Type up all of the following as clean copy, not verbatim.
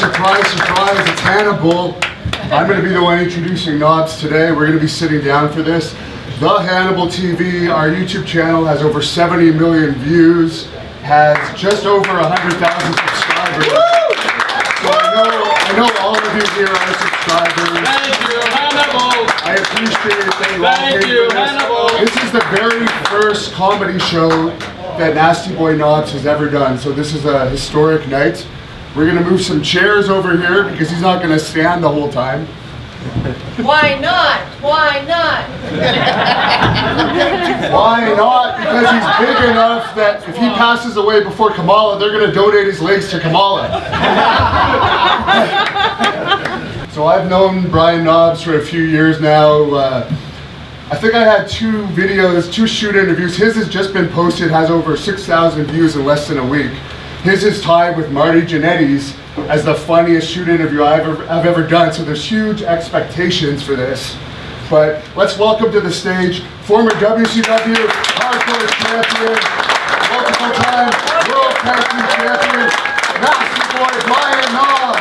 surprise, surprise, it's Hannibal. I'm going to be the one introducing Knobs today. We're going to be sitting down for this. The Hannibal TV, our YouTube channel, has over 70 million views, has just over 100,000 subscribers. So I know all of you here are subscribers. Thank you, Hannibal. I appreciate that you all Thank came you, for this. Hannibal. This is the very first comedy show that Nasty Boy Knobs has ever done. So this is a historic night. We're going to move some chairs over here because he's not going to stand the whole time. Why not? Why not? Why not? Because he's big enough that if he passes away before Kamala, they're going to donate his legs to Kamala. So I've known Brian Knobs for a few years now. I think I had two shoot interviews. His has just been posted, has over 6,000 views in less than a week. His is tied with Marty Jannetty's as the funniest shoot interview I've ever done, so there's huge expectations for this. But let's welcome to the stage former WCW Hardcore Champion, multiple-time World Tag Team Champion, Nasty Boy Brian Knobs.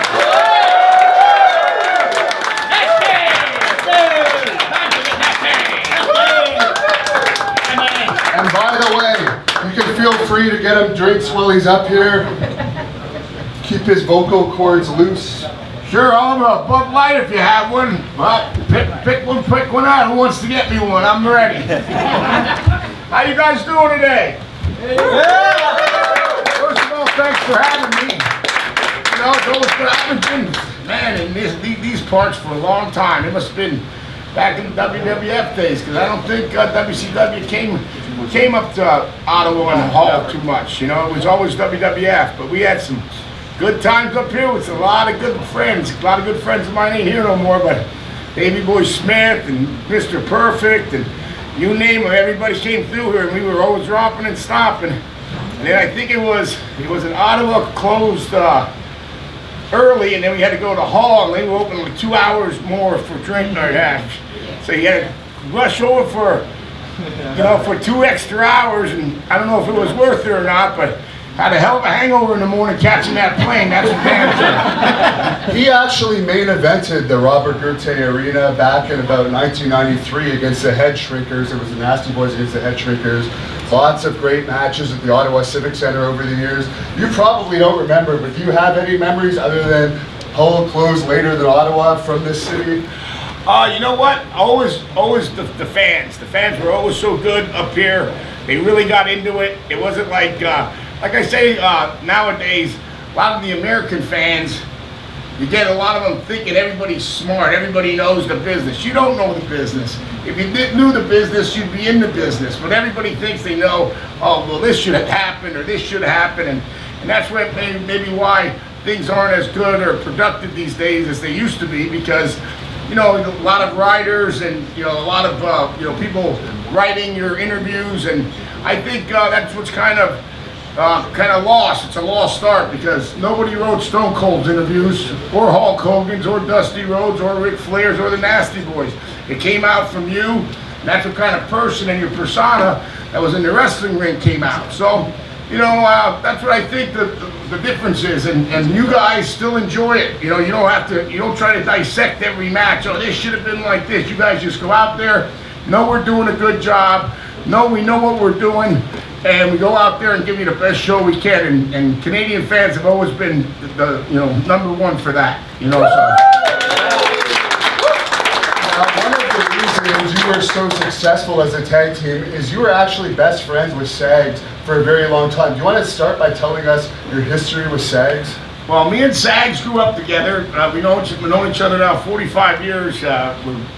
And by the way, you can feel free to get him drinks while he's up here. Keep his vocal cords loose. Sure, I'll have a Bud Light if you have one. Well, pick one out. Who wants to get me one? I'm ready. How you guys doing today? First of all, thanks for having me. You know, I've been, man, in these parts for a long time. It must have been back in the WWF days, because I don't think WCW came up to Ottawa and Hall too much. You know, it was always WWF, but we had some good times up here with a lot of good friends. A lot of good friends of mine ain't here no more, but Davey Boy Smith and Mr. Perfect and you name them, everybody came through here and we were always dropping and stopping. And then I think it was in Ottawa closed early, and then we had to go to Hall, and they were open like 2 hours more for drink or that. So you had to rush over for 2 extra hours, and I don't know if it was worth it or not, but had a hell of a hangover in the morning catching that plane, that's for damn sure. He actually main evented the Robert Gertay Arena back in about 1993 against the Head Shrinkers. It was the Nasty Boys against the Head Shrinkers. Lots of great matches at the Ottawa Civic Center over the years. You probably don't remember, but do you have any memories other than Hull closed later than Ottawa from this city? You know what? Always the fans. The fans were always so good up here. They really got into it. It wasn't like I say, nowadays, a lot of the American fans, you get a lot of them thinking everybody's smart, everybody knows the business. You don't know the business. If you knew the business, you'd be in the business. But everybody thinks they know, oh, well, this should have happened, or this should happen, and that's where maybe why things aren't as good or productive these days as they used to be, because, you know, a lot of writers and, you know, a lot of, people writing your interviews, and I think that's what's kind of lost. It's a lost start, because nobody wrote Stone Cold's interviews, or Hulk Hogan's, or Dusty Rhodes, or Ric Flair's, or the Nasty Boys. It came out from you, and that's what kind of person and your persona that was in the wrestling ring came out. So, you know, that's what I think the difference is, and you guys still enjoy it. You know, you don't try to dissect every match. Oh, this should have been like this. You guys just go out there, know we're doing a good job, know we know what we're doing, and we go out there and give you the best show we can. And Canadian fans have always been the number one for that. You know, so. One of the reasons you were so successful as a tag team is you were actually best friends with Sags for a very long time. Do you want to start by telling us your history with Sags? Well, me and Sags grew up together. We've known each other now 45 years.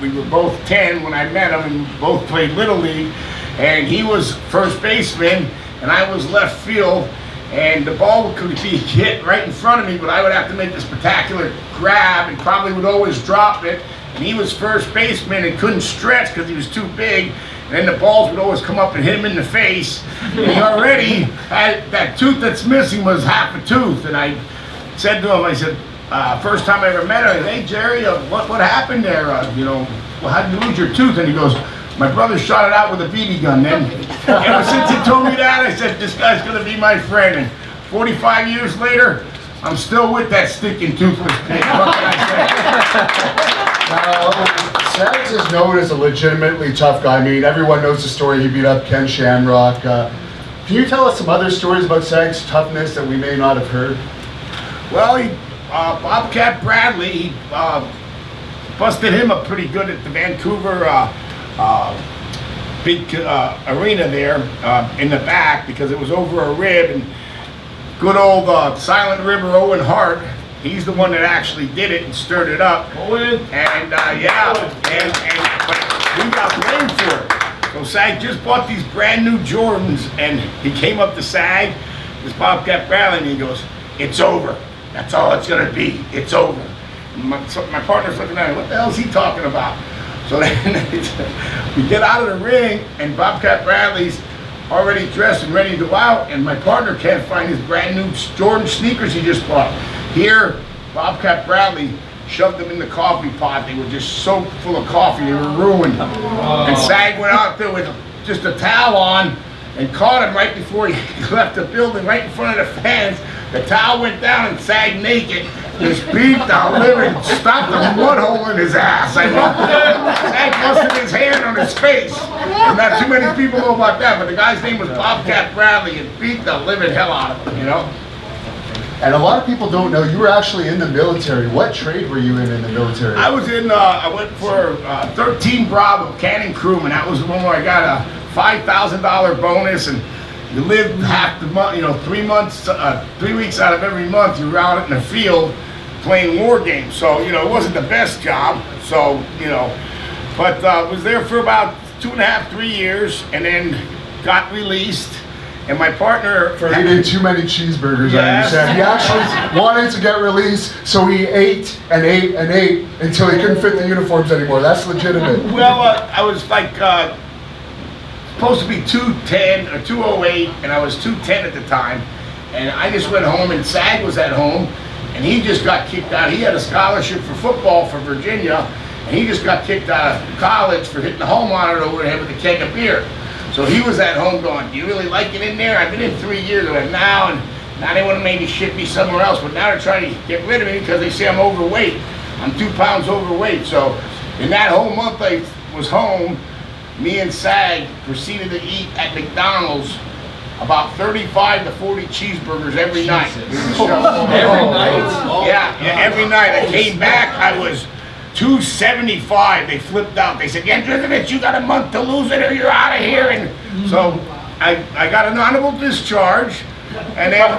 We were both 10 when I met him, and both played Little League. And he was first baseman, and I was left field. And the ball could be hit right in front of me, but I would have to make this spectacular grab, and probably would always drop it. And he was first baseman and couldn't stretch because he was too big. And then the balls would always come up and hit him in the face. And he already had that tooth that's missing was half a tooth. And I said to him, I said, first time I ever met him, I said, hey Jerry, what happened there? Well, how did you lose your tooth? And he goes, my brother shot it out with a BB gun then. Ever since he told me that, I said, this guy's gonna be my friend. And 45 years later, I'm still with that stinking toothless pig. What can I say? Sags is known as a legitimately tough guy. I mean, everyone knows the story. He beat up Ken Shamrock. Can you tell us some other stories about Sags' toughness that we may not have heard? Well, Bobcat Bradley, he busted him up pretty good at the Vancouver big arena there in the back because it was over a rib. And good old Silent River Owen Hart, he's the one that actually did it and stirred it up. Owen. And but he got blamed for it. So Sag just bought these brand new Jordans, and he came up to Sag, this Bobcat Bradley, and he goes, "It's over. That's all it's gonna be. It's over." And my partner's looking at him, what the hell is he talking about? So then we get out of the ring, and Bobcat Bradley's already dressed and ready to go out, and my partner can't find his brand new Jordan sneakers he just bought. Here, Bobcat Bradley shoved them in the coffee pot. They were just soaked full of coffee. They were ruined. And Sag went out there with just a towel on and caught him right before he left the building, right in front of the fans. The towel went down and Sag naked just beat the living, stopped a mud hole in his ass. I mean, Sag busted his hand on his face. And not too many people know about that, but the guy's name was Bobcat Bradley and beat the living hell out of him, you know? And a lot of people don't know, you were actually in the military. What trade were you in the military? I was in, I went for 13 Bravo cannon crewman. That was the one where I got a $5,000 bonus, and you lived half the month, 3 months, 3 weeks out of every month, you were out in the field playing war games. So, it wasn't the best job. So, but was there for about 2.5, 3 years, and then got released. And my partner for eating too many cheeseburgers, yes. I understand. He actually wanted to get released, so he ate and ate and ate until he couldn't fit the uniforms anymore. That's legitimate. Well, I was like supposed to be 210 or 208, and I was 210 at the time. And I just went home, and Sag was at home, and he just got kicked out. He had a scholarship for football for Virginia, and he just got kicked out of college for hitting the home monitor over the head with a keg of beer. So he was at home going, "Do you really like it in there? I've been in 3 years of it now, and now they want to maybe ship me somewhere else, but now they're trying to get rid of me because they say I'm overweight. I'm 2 pounds overweight." So in that whole month I was home, me and Sag proceeded to eat at McDonald's about 35 to 40 cheeseburgers every night. Every night? Yeah, every night. I came back, I was 275. They flipped out. They said, "Yendrivich, you got a month to lose it or you're out of here." And so I got an honorable discharge. And then,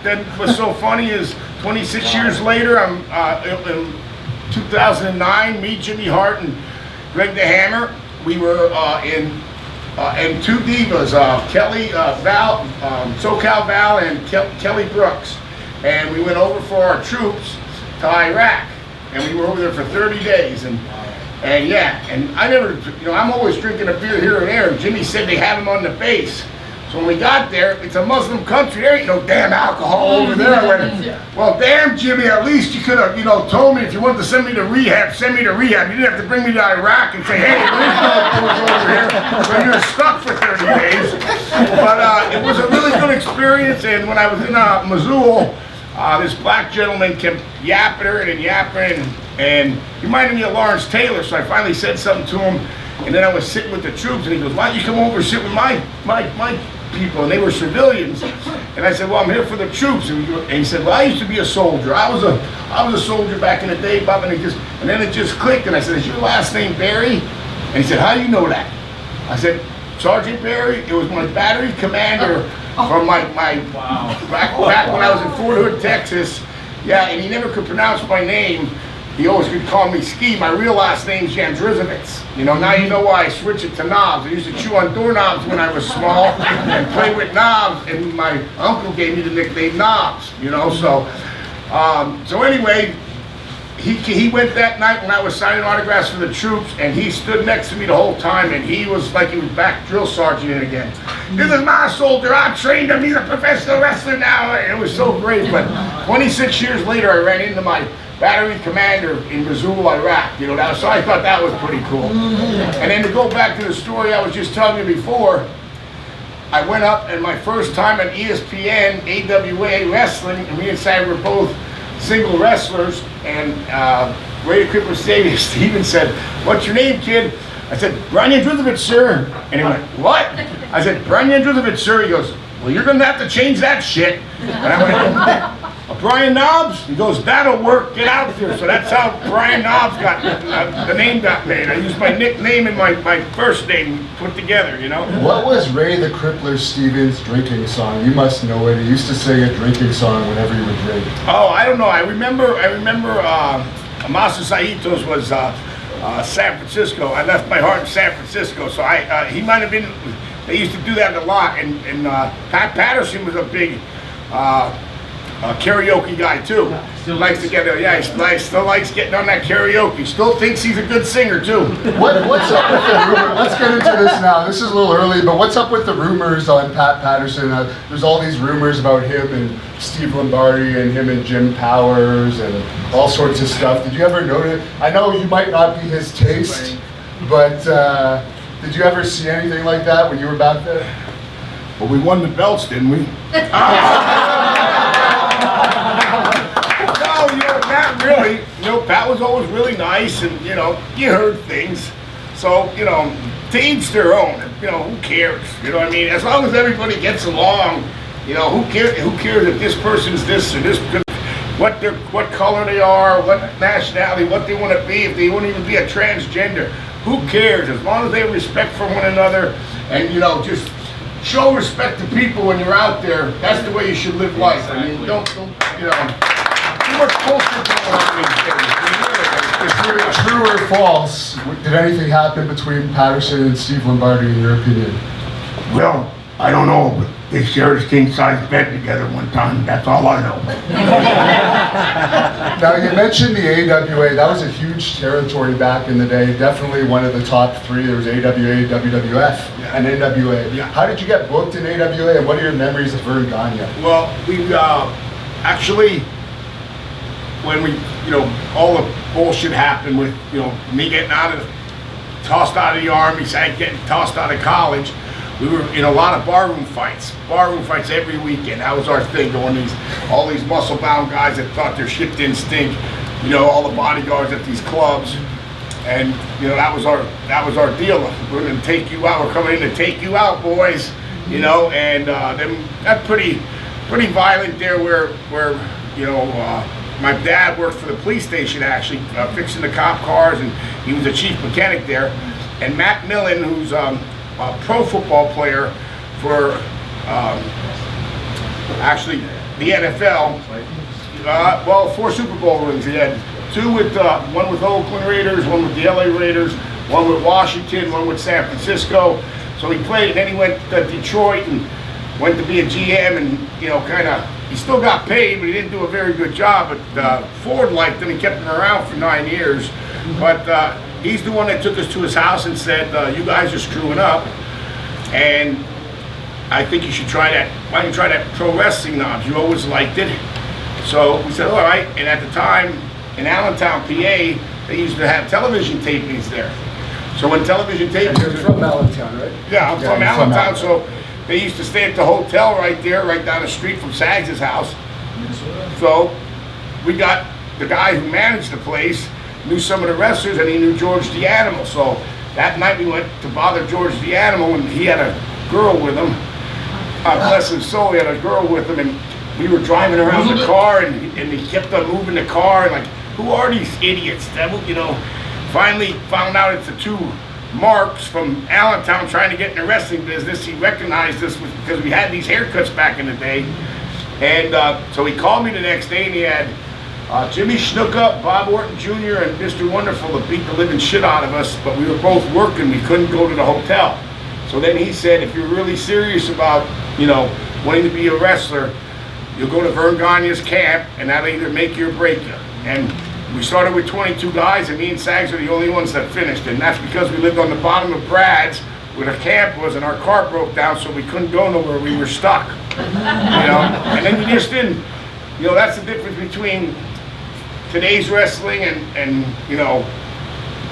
then what's so funny is 26 years later, I'm in 2009, me, Jimmy Hart, and Greg the Hammer, we were in two divas, Kelly Val, SoCal Val, and Kelly Brooks. And we went over for our troops to Iraq. And we were over there for 30 days, and yeah, and I never, I'm always drinking a beer here and there. And Jimmy said they have them on the base. So when we got there, it's a Muslim country. There ain't no damn alcohol over there. I went, "Well, damn, Jimmy, at least you could have, told me if you wanted to send me to rehab, send me to rehab. You didn't have to bring me to Iraq and say, hey, there's no over here, so you're stuck for 30 days." But it was a really good experience. And when I was in Missoula, this black gentleman kept yapping and he reminded me of Lawrence Taylor, so I finally said something to him, and then I was sitting with the troops, and he goes, "Why don't you come over and sit with my people?" And they were civilians, and I said, "Well, I'm here for the troops." And he said, "Well, I used to be a soldier. I was a soldier back in the day, Bob." And then it just clicked, and I said, "Is your last name Barry?" And he said, "How do you know that?" I said, "Sergeant Barry, it was my battery commander from my back when I was in Fort Hood, Texas." Yeah, and he never could pronounce my name. He always could call me Ski. My real last name's Jandrizovitz. Now you know why I switched it to knobs. I used to chew on doorknobs when I was small and play with knobs, and my uncle gave me the nickname Knobs, So anyway, he went that night when I was signing autographs for the troops, and he stood next to me the whole time, and he was like he was back drill sergeant again. "This is my soldier. I trained him. He's a professional wrestler now." It was so great. But 26 years later, I ran into my battery commander in Mosul, Iraq. So I thought that was pretty cool. And then to go back to the story I was just telling you before, I went up, and my first time on ESPN, AWA Wrestling, and me and Sam were both single wrestlers, and Radio Cripper Steven said, "What's your name, kid?" I said, "Brian Andruzovich, sir." And he went, "What?" I said, "Brian Andruzovich, sir." He goes, "Well, you're going to have to change that shit." And I went, "Brian Knobs?" He goes, "That'll work, get out there." So that's how Brian Knobs got, the name got made. I used my nickname and my first name put together, you know? What was Ray the Crippler Stevens' drinking song? You must know it. He used to sing a drinking song whenever he would drink. Oh, I don't know. I remember Amasu Saito's was San Francisco. I left my heart in San Francisco, so he might have been, they used to do that a lot, and Pat Patterson was a big karaoke guy too. Still likes to get, still likes getting on that karaoke. Still thinks he's a good singer too. What's up with the rumor? Let's get into this now. This is a little early, but what's up with the rumors on Pat Patterson? There's all these rumors about him and Steve Lombardi and him and Jim Powers and all sorts of stuff. Did you ever notice? I know you might not be his taste, but did you ever see anything like that when you were back there? Well, we won the belts, didn't we? No, not really. Pat was always really nice, and you heard things. So, to each their own. Who cares? You know what I mean? As long as everybody gets along, who cares? Who cares if this person's this or this? What color they are, what nationality, what they want to be, if they want to even be a transgender. Who cares? As long as they have respect for one another, and just show respect to people when you're out there. That's the way you should live life. I mean, don't too much bullshit going on these days. True or false? Did anything happen between Patterson and Steve Lombardi, in your opinion? Well, I don't know, but they shared a king-size bed together one time. That's all I know. Now, you mentioned the AWA. That was a huge territory back in the day. Definitely one of the top three. There was AWA, WWF, and NWA. Yeah. How did you get booked in AWA, and what are your memories of Vern Gagne? Well, we actually, when we, all the bullshit happened with, me getting tossed out of the Army, getting tossed out of college, we were in a lot of barroom fights every weekend. That was our thing, all these muscle-bound guys that thought their shit didn't stink, all the bodyguards at these clubs, and that was our deal. We're going to take you out. We're coming in to take you out, boys. And then that's pretty violent there. Where my dad worked for the police station actually, fixing the cop cars, and he was the chief mechanic there. And Matt Millen, who's a pro football player for actually the NFL. 4 Super Bowl rings. He had 2 with one with Oakland Raiders, one with the LA Raiders, one with Washington, one with San Francisco. So he played, and then he went to Detroit and went to be a GM, and he still got paid, but he didn't do a very good job. But Ford liked him. He kept him around for 9 years. But he's the one that took us to his house and said, "You guys are screwing up, and I think you should try that. Why don't you try that pro wrestling, Knobs? You always liked it." So we said, "All right." And at the time, in Allentown, PA, they used to have television tapings there. So when television tapings... You're from Allentown, right? Yeah, I'm from Allentown, so they used to stay at the hotel right there, right down the street from Sags' house. So we got the guy who managed the place, knew some of the wrestlers, and he knew George the Animal. So that night we went to bother George the Animal, and he had a girl with him. Bless his soul, he had a girl with him, and we were driving around the car, and he kept on moving the car, and like, who are these idiots? Finally found out it's the 2 marks from Allentown trying to get in the wrestling business. He recognized us because we had these haircuts back in the day. And so he called me the next day, and he had Jimmy Snuka, Bob Orton Jr., and Mr. Wonderful to beat the living shit out of us, but we were both working. We couldn't go to the hotel. So then he said, if you're really serious about, wanting to be a wrestler, you'll go to Vern Gagne's camp, and that'll either make you or break you. And we started with 22 guys, and me and Sags are the only ones that finished. And that's because we lived on the bottom of Brad's, where the camp was, and our car broke down, so we couldn't go nowhere. We were stuck. And then you just didn't. That's the difference between today's wrestling and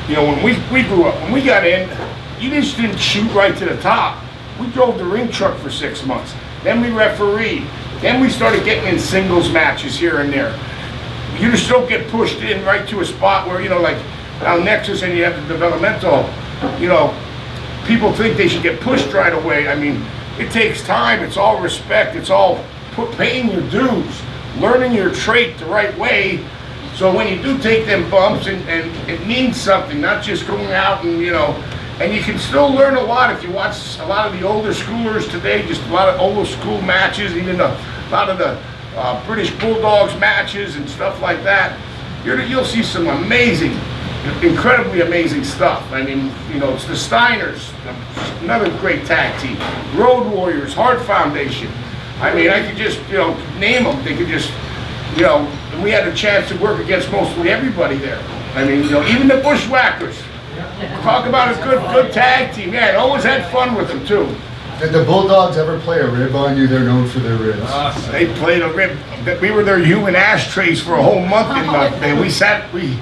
when we grew up, when we got in, you just didn't shoot right to the top. We drove the ring truck for 6 months. Then we refereed. Then we started getting in singles matches here and there. You just don't get pushed in right to a spot where, like down Nexus and you have the developmental, people think they should get pushed right away. I mean, it takes time. It's all respect. It's all paying your dues, learning your trait the right way. So when you do take them bumps, and it means something, not just going out and, and you can still learn a lot if you watch a lot of the older schoolers today, just a lot of old school matches, even a lot of the British Bulldogs matches and stuff like that. You'll see some amazing, incredibly amazing stuff. I mean, it's the Steiners, another great tag team, Road Warriors, Hart Foundation. I mean, I could just, name them. They could just, and we had a chance to work against mostly everybody there. I mean, even the Bushwhackers. Talk about a good tag team. Yeah, I always had fun with them too. Did the Bulldogs ever play a rib on you? They're known for their ribs. They played a rib. We were their human ashtrays for a whole month. We sat in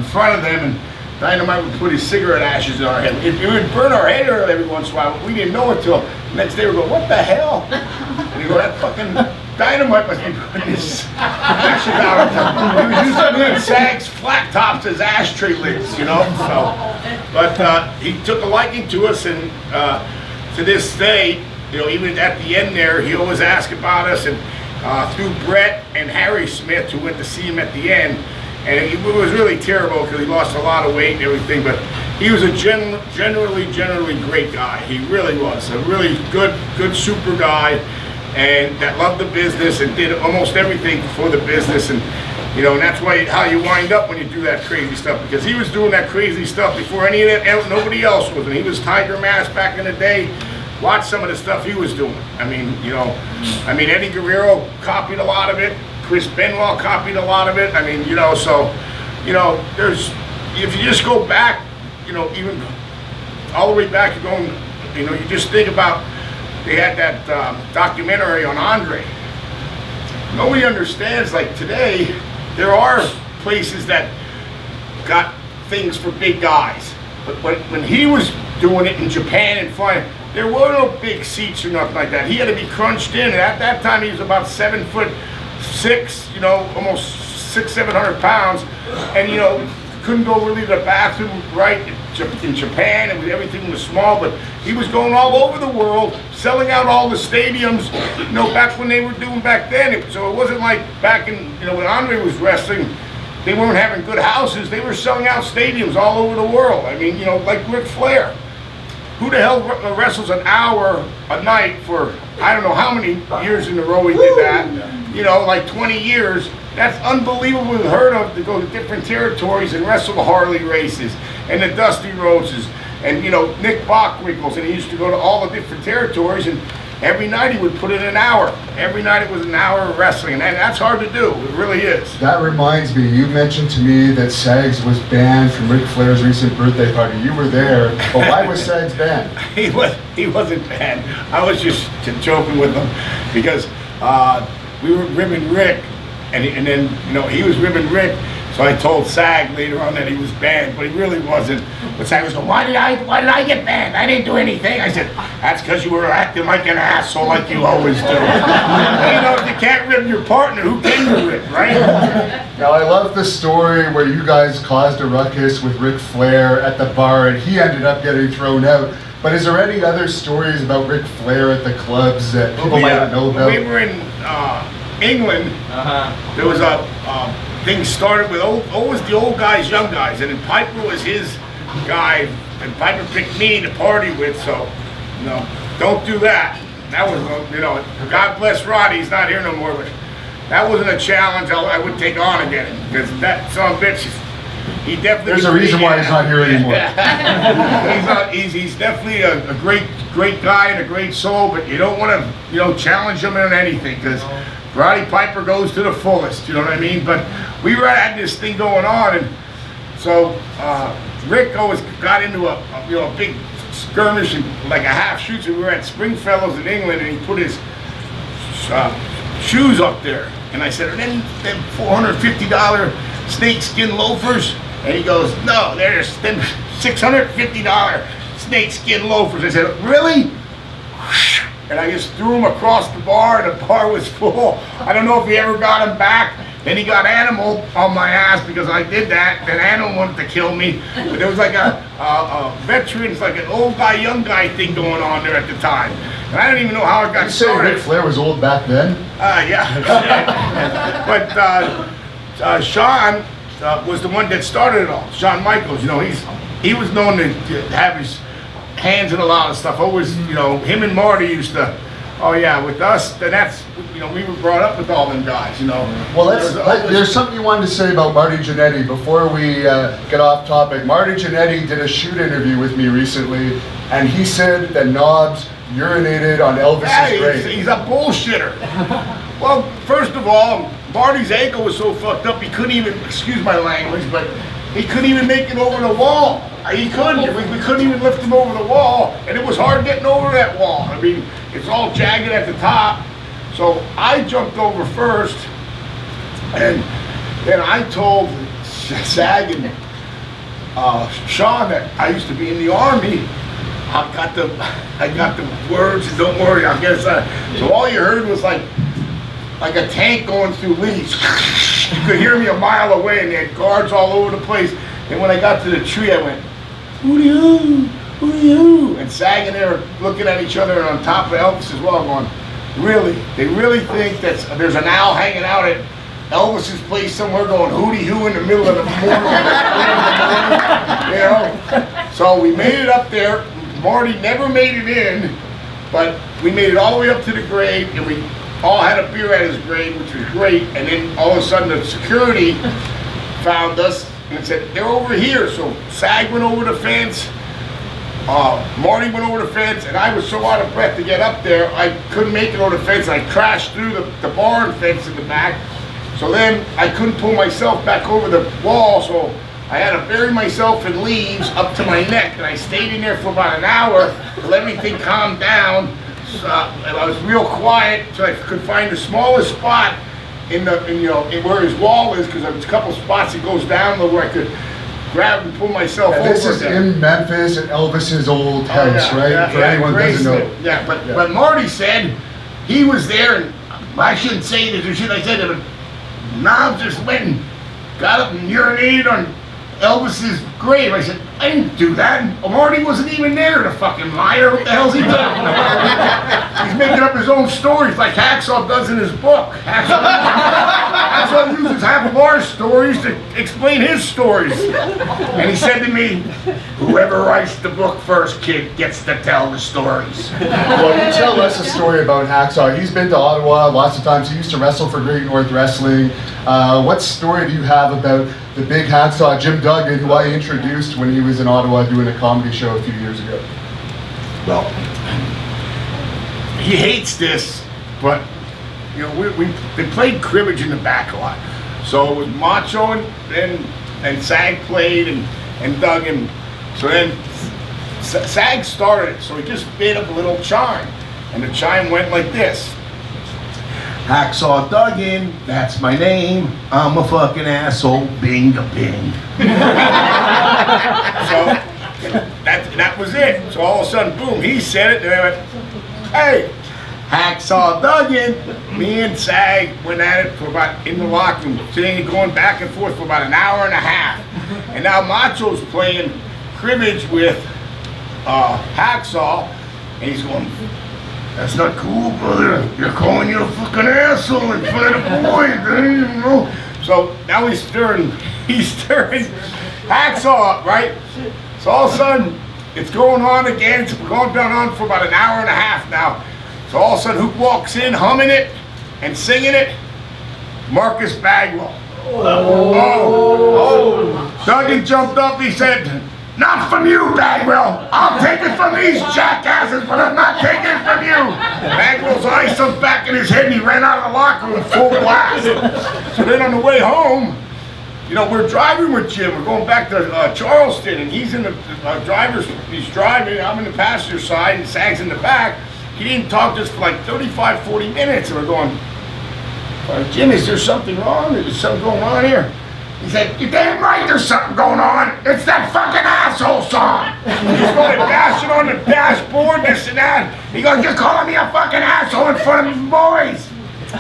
front of them, and Dynamite would put his cigarette ashes in our head. It would burn our head every once in a while, but we didn't know it till the next day. We go, what the hell? And you go, that fucking Dynamite must be putting his ashes out. He was using Sag's flat tops as ashtray lids, So, but he took a liking to us, and to this day, even at the end there, he always asked about us, and through Brett and Harry Smith, who went to see him at the end, and it was really terrible because he lost a lot of weight and everything, but he was a generally great guy. He really was a really good super guy, and that loved the business and did almost everything for the business, and and that's how you wind up when you do that crazy stuff, because he was doing that crazy stuff before nobody else was, and he was Tiger Mask back in the day. Watch some of the stuff he was doing. I mean, Eddie Guerrero copied a lot of it. Chris Benoit copied a lot of it. I mean, there's, if you just go back, even all the way back, you're going, you just think about, they had that documentary on Andre. Nobody understands, like today, there are places that got things for big guys. But when he was doing it in Japan and flying, there were no big seats or nothing like that. He had to be crunched in, and at that time he was about 7'6", almost 600-700 pounds, and couldn't go really to the bathroom right in Japan, and everything was small, but he was going all over the world, selling out all the stadiums, back when they were doing back then. So it wasn't like back in, when Andre was wrestling, they weren't having good houses. They were selling out stadiums all over the world. I mean, like Ric Flair. Who the hell wrestles an hour a night for, I don't know how many years in a row he did that, like 20 years. That's unbelievably unheard of, to go to different territories and wrestle the Harley races and the Dusty Roses and, Nick Bockwinkel's, and he used to go to all the different territories, and every night he would put in an hour. Every night it was an hour of wrestling, and that's hard to do. It really is. That reminds me, you mentioned to me that Sags was banned from Ric Flair's recent birthday party. You were there, but why was Sags banned? He wasn't banned. I was just joking with him because we were ribbing Rick, and then he was ribbing Rick. So I told Sag later on that he was banned, but he really wasn't. But Sag was going, why did I get banned? I didn't do anything. I said, that's because you were acting like an asshole like you always do. If you can't rib your partner, who can you rib, right? Now I love the story where you guys caused a ruckus with Ric Flair at the bar and he ended up getting thrown out. But is there any other stories about Ric Flair at the clubs that people might not know about? When we were in England, there was a thing started with always the old guys, young guys, and then Piper was his guy, and Piper picked me to party with, so, don't do that. That was, God bless Roddy, he's not here no more, but that wasn't a challenge I would take on again, because that son of a bitch, he definitely... There's a reason why he's not here anymore. He's definitely a great guy and a great soul, but you don't want to, challenge him on anything, because Roddy Piper goes to the fullest, you know what I mean? But we had this thing going on, and so Rick always got into a big skirmish and like a half shoot. So we were at Springfellows in England, and he put his shoes up there, and I said, "Are them $450 snakeskin loafers?" And he goes, "No, they're them $650 snakeskin loafers. I said, really? And I just threw him across the bar, and the bar was full. I don't know if he ever got him back. Then he got Animal on my ass because I did that. Then Animal wanted to kill me. But there was like a veterans, like an old guy, young guy thing going on there at the time. And I don't even know how it got started. Ric Flair was old back then? Yeah. But Shawn was the one that started it all. Shawn Michaels, you know, he was known to have his hands in a lot of stuff. Always, you know, him and Marty used to. Oh yeah, with us, then that's, you know, we were brought up with all them guys, you know. Well, there's something you wanted to say about Marty Jannetty before we get off topic. Marty Jannetty did a shoot interview with me recently, and he said that Knobs urinated on Elvis's grave. He's a bullshitter. Well, first of all, Marty's ankle was so fucked up he couldn't even, excuse my language, but he couldn't even make it over the wall. He couldn't. We couldn't even lift him over the wall, and it was hard getting over that wall. I mean, it's all jagged at the top. So I jumped over first, and then I told Sag and Shawn that I used to be in the Army. I got the words, and don't worry, I guess. So all you heard was like a tank going through leaves. You could hear me a mile away, and they had guards all over the place. And when I got to the tree, I went, "Hoo-dee-hoo, hoo-dee-hoo," and Sag and they were looking at each other, and on top of Elvis as well, going, really? They really think that there's an owl hanging out at Elvis's place somewhere going hootie-hoo in the middle of the morning, you know? So we made it up there. Marty never made it in, but we made it all the way up to the grave, and we all had a beer at his grave, which was great. And then all of a sudden the security found us and said, they're over here. So Sag went over the fence, Marty went over the fence, and I was so out of breath to get up there, I couldn't make it over the fence. I crashed through the barn fence in the back. So then I couldn't pull myself back over the wall, so I had to bury myself in leaves up to my neck, and I stayed in there for about an hour to let everything calm down. And I was real quiet so I could find the smallest spot in where his wall is, because there's a couple spots that goes down there where I could grab and pull myself over. This is in Memphis at Elvis's old house, right? Yeah, For anyone who doesn't know. Yeah, but Marty said he was there, and I shouldn't say this or shit. I said that Knobs just went and got up and urinated on Elvis's grave. I said, I didn't do that. Marty wasn't even there, the fucking liar. What the hell's he doing? He's making up his own stories like Hacksaw does in his book. Hacksaw uses half of our stories to explain his stories. And he said to me, whoever writes the book first, kid, gets to tell the stories. Well, you tell us a story about Hacksaw. He's been to Ottawa lots of times. He used to wrestle for Great North Wrestling. What story do you have about the big Hacksaw Jim Duggan, who I introduced when he was in Ottawa doing a comedy show a few years ago? Well, he hates this, but you know, they played cribbage in the back a lot. So it was Macho and Sag played and Duggan. So then Sag started it, so he just made up a little chime, and the chime went like this. Hacksaw Duggan, that's my name. I'm a fucking asshole, bing a bing. So that was it. So all of a sudden, boom, he said it, and I went, hey, Hacksaw Duggan. Me and Sag went at it for about, in the locker room, sitting going back and forth for about an hour and a half. And now Macho's playing cribbage with Hacksaw, and he's going, that's not cool, brother. You're calling you a fucking asshole in front of the boys, you know? So now he's stirring Hacksaw up, right? So all of a sudden, it's going on again. It's going on for about an hour and a half now. So all of a sudden, who walks in humming it and singing it? Marcus Bagwell. Oh. Duggan jumped up, he said, not from you, Bagwell. I'll take it from these jackasses, but I'm not taking it from you. Bagwell's eyes sunk back in his head, and he ran out of the locker room full blast. So then on the way home, you know, we're driving with Jim. We're going back to Charleston, and he's in the he's driving. I'm in the passenger side, and Sag's in the back. He didn't talk to us for like 35, 40 minutes, and we're going, Jim, is there something wrong? Is there something going on here? He said, "You're damn right there's something going on. It's that fucking asshole song." He started bashing on the dashboard, this and that. He goes, "You're calling me a fucking asshole in front of the boys."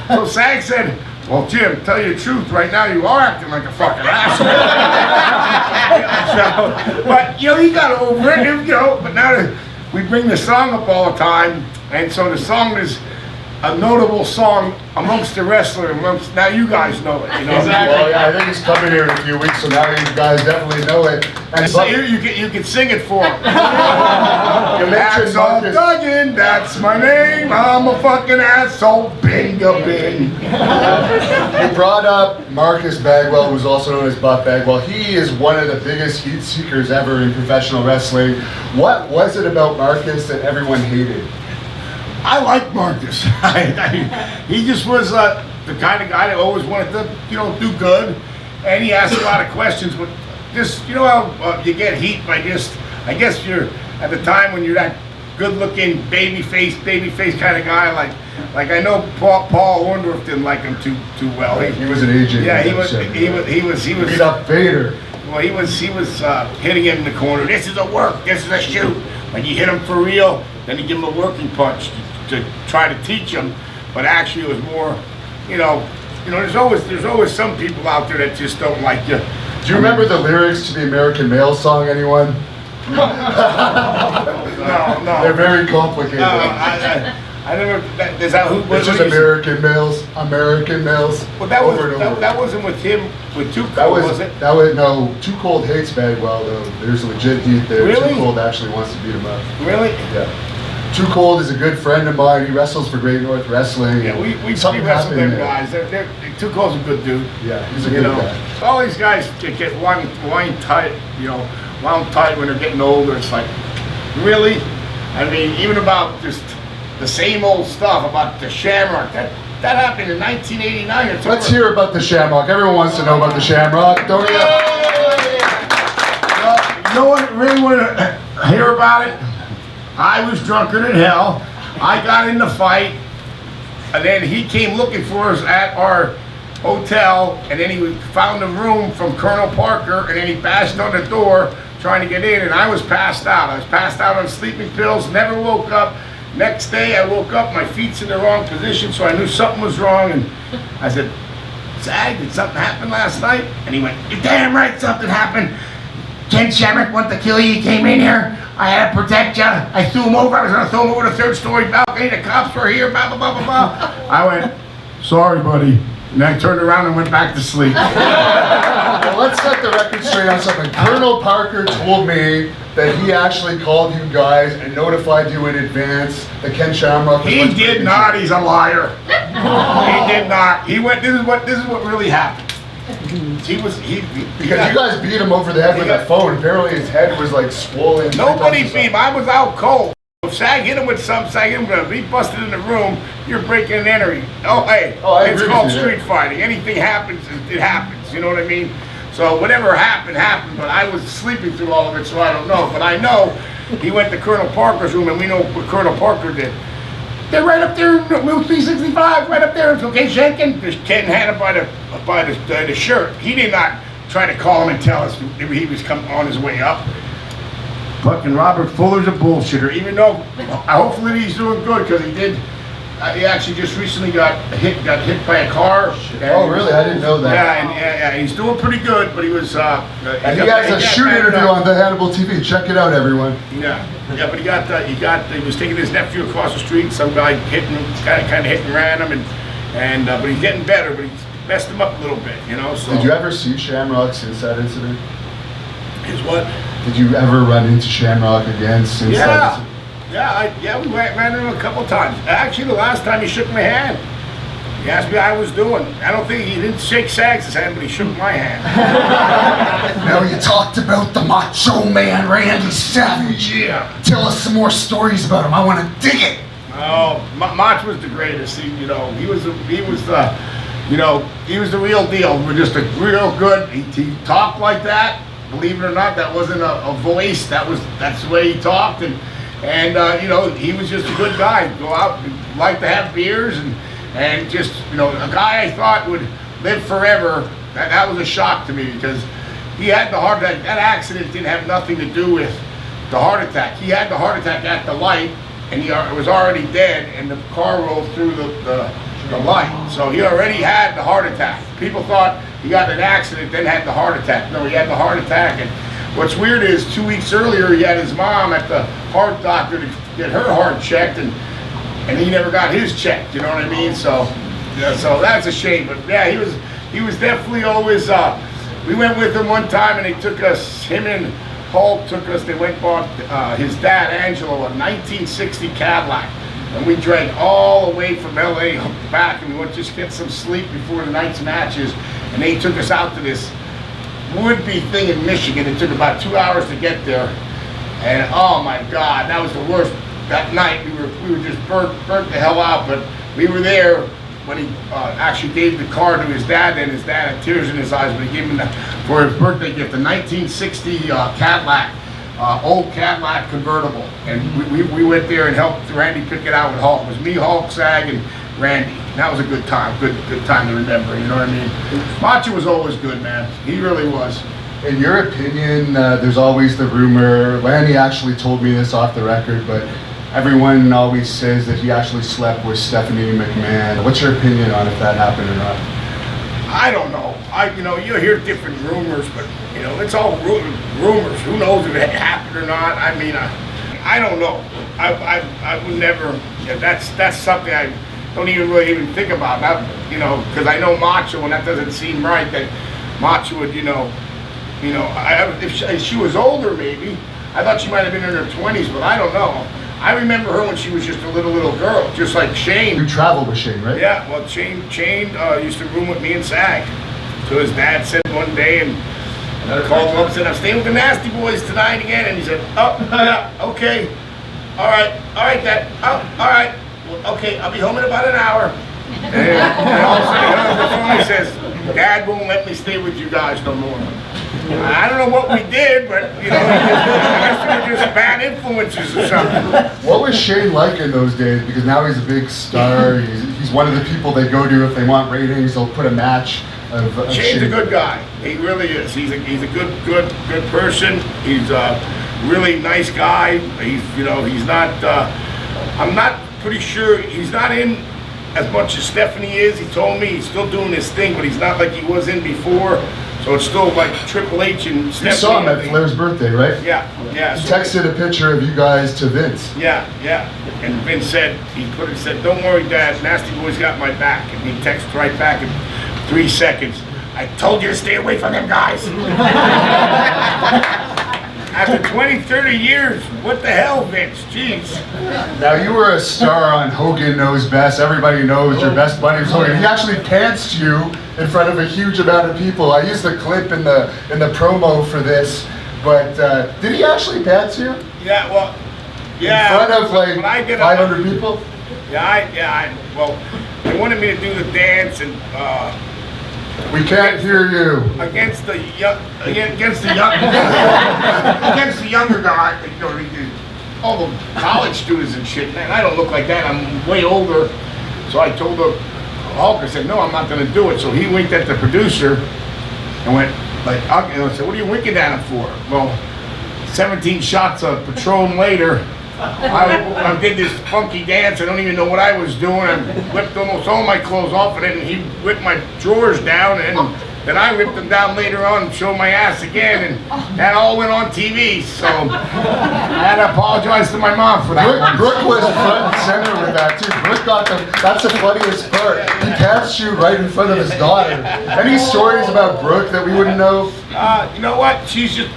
So Sag said, "Well, Jim, tell you the truth, right now you are acting like a fucking asshole." So, but, you know, he got over it, you know, but now that we bring the song up all the time, and so the song is a notable song amongst the wrestler, now you guys know it, you know. Exactly. Well, yeah, I think he's coming here in a few weeks, so now you guys definitely know it. And So you can sing it for him. you mentioned Hacksaw Marcus. Duggan, that's my name. I'm a fucking asshole. Bing a bing. You brought up Marcus Bagwell, who's also known as Buff Bagwell. He is one of the biggest heat seekers ever in professional wrestling. What was it about Marcus that everyone hated? I like Marcus. He just was the kind of guy that always wanted to, you know, do good, and he asked a lot of questions. But just, you know how you get heat by just, I guess you're at the time when you're that good-looking baby face kind of guy. Like I know Paul Orndorff didn't like him too well. He was an agent. Yeah, he was. Beat up Vader. Well, he was hitting him in the corner. This is a work. This is a shoot. When you hit him for real, then you give him a working punch to try to teach him. But actually, it was more, you know. There's always some people out there that just don't like you. Do you remember the lyrics to the American Male song, anyone? No. They're very complicated. No, I never. Is that who? It's just American males. Well, that over and over. that wasn't with him. With Too That Cold, was it? That was no. Too Cold hates Bagwell though. There's legit heat there. Really? Too Cold actually wants to beat him up. Really? Yeah. Too Cold is a good friend of mine. He wrestles for Great North Wrestling. Yeah, we something wrestled them happened there. guys. They're Too Cold's a good dude. Yeah, he's a good guy. All these guys get wound tight, wound tight when they're getting older. It's like, really? I mean, even about just the same old stuff about the Shamrock. That happened in 1989. Let's hear about the Shamrock. Everyone wants to know about the Shamrock, don't you? You know what? Really want to hear about it? I was drunker than hell. I got in the fight, and then he came looking for us at our hotel, and then he found a room from Colonel Parker, and then he bashed on the door trying to get in, and I was passed out. I was passed out on sleeping pills, never woke up. Next day I woke up, my feet's in the wrong position, so I knew something was wrong, and I said, "Zag, did something happen last night?" And he went, "You're damn right something happened. Ken Shamrock wanted to kill you. He came in here. I had to protect you. I threw him over. I was going to throw him over the third-story balcony. The cops were here, blah, blah, blah, blah, blah." I went, "Sorry, buddy." And I turned around and went back to sleep. Well, let's set the record straight on something. Colonel Parker told me that he actually called you guys and notified you in advance that Ken Shamrock was He did not. He's a liar. He did not. He went. This is what really happened. Because you guys beat him over the head with that phone. Apparently his head was like swollen. Nobody beat him. I was out cold. If Sag hit him with something, Sag hit him with he busted in the room, you're breaking and entering. Oh, hey, it's called street fighting. Anything happens, it happens. You know what I mean? So whatever happened, but I was sleeping through all of it, so I don't know. But I know he went to Colonel Parker's room, and we know what Colonel Parker did. They're right up there, Route 365, right up there. It's okay, shaking. There's Ken Hannibal by the shirt. He did not try to call him and tell us he was coming on his way up. Fucking Robert Fuller's a bullshitter, even though hopefully he's doing good, because he did. He actually just recently got hit by a car. Oh, really? I didn't know that. Yeah, he's doing pretty good, but he was. And he has a shoot interview on the Hannibal TV. Check it out, everyone. Yeah, but he was taking his nephew across the street. Some guy kind of hit and ran him, and but he's getting better. But he's messed him up a little bit, So. Did you ever see Shamrock since that incident? His what? Did you ever run into Shamrock again since that incident? Yeah, we ran into him a couple times. Actually, the last time he shook my hand. He asked me how I was doing. I don't think he didn't shake Sag's hand, but he shook my hand. Now you talked about the Macho Man Randy Savage. Yeah. Tell us some more stories about him. I want to dig it. Oh, Mach was the greatest. He was the real deal. We're just a real good. He talked like that. Believe it or not, that wasn't a voice. That's the way he talked, and he was just a good guy. Go out, like to have beers, and just a guy I thought would live forever, that was a shock to me because he had the heart attack. That accident didn't have nothing to do with the heart attack. He had the heart attack at the light, and he was already dead, and the car rolled through the light. So he already had the heart attack. People thought he got in an accident, then had the heart attack. No, he had the heart attack. And what's weird is 2 weeks earlier, he had his mom at the heart doctor to get her heart checked, and he never got his checked. You know what I mean? So, yeah, so that's a shame. But yeah, he was definitely always. We went with him one time, and they took us. Him and Hulk took us. They went and bought his dad Angelo a 1960 Cadillac, and we drank all the way from LA back, and we went to just get some sleep before the night's matches. And they took us out to this would-be thing in Michigan. It took about 2 hours to get there, and oh my God, that was the worst. That night we were just burnt the hell out. But we were there when he actually gave the car to his dad, and his dad had tears in his eyes when he gave him for his birthday gift, a 1960 Cadillac, old Cadillac convertible. And we went there and helped Randy pick it out with Hulk. It was me, Hulk, Sag, and Randy. And that was a good time, good time to remember, you know what I mean? Macho was always good, man. He really was. In your opinion, there's always the rumor, Lanny actually told me this off the record, but everyone always says that he actually slept with Stephanie McMahon. What's your opinion on if that happened or not? I don't know. You hear different rumors, but it's all rumors. Who knows if it happened or not? I mean, I don't know. I would never. Yeah, that's something I don't even think about. Because I know Macho, and that doesn't seem right. That Macho would, if she was older, maybe. I thought she might have been in her 20s, but I don't know. I remember her when she was just a little girl, just like Shane. You traveled with Shane, right? Yeah, well, Shane used to room with me and Sag. So his dad said one day, and I called him up and said, I'm staying with the Nasty Boys tonight again. And he said, oh, yeah, okay. All right, Dad. Oh, all right. Well, okay, I'll be home in about an hour. And all of a sudden he hung up the phone and he says, Dad won't let me stay with you guys no more. I don't know what we did, but I guess we were just bad influences or something. What was Shane like in those days? Because now he's a big star. He's one of the people they go to if they want ratings. They'll put a match of Shane's Shane. a good guy. He really is. He's a good person. He's a really nice guy. He's not. I'm not pretty sure he's not in as much as Stephanie is. He told me he's still doing his thing, but he's not like he was in before. So it's still like Triple H and Stephanie. You saw him at Flair's birthday, right? Yeah. He texted a picture of you guys to Vince. Yeah. And Vince said, don't worry, Dad, Nasty Boy's got my back. And he texted right back in 3 seconds. I told you to stay away from them guys. After 20, 30 years, what the hell, Vince? Jeez. Now, you were a star on Hogan Knows Best. Everybody knows your best buddy was Hogan. He actually pantsed you in front of a huge amount of people. I used the clip in the promo for this, but did he actually pants you? Yeah, well, yeah. In front of like 500 people? Yeah, well, they wanted me to do the dance and we can't hear you. Against the younger guy, all the college students and shit. Man, I don't look like that. I'm way older. So I told Hulk, I said, no, I'm not going to do it. So he winked at the producer and went like, I said, what are you winking at him for? Well, 17 shots of Patron later, I did this funky dance. I don't even know what I was doing. I whipped almost all my clothes off of it, and he whipped my drawers down, and then I ripped them down later on and showed my ass again, and that all went on TV. So I had to apologize to my mom for that. Brooke was front and center with that too. Brooke got that's the funniest part. He passed you right in front of his daughter. Any stories about Brooke that we wouldn't know? You know what? She's just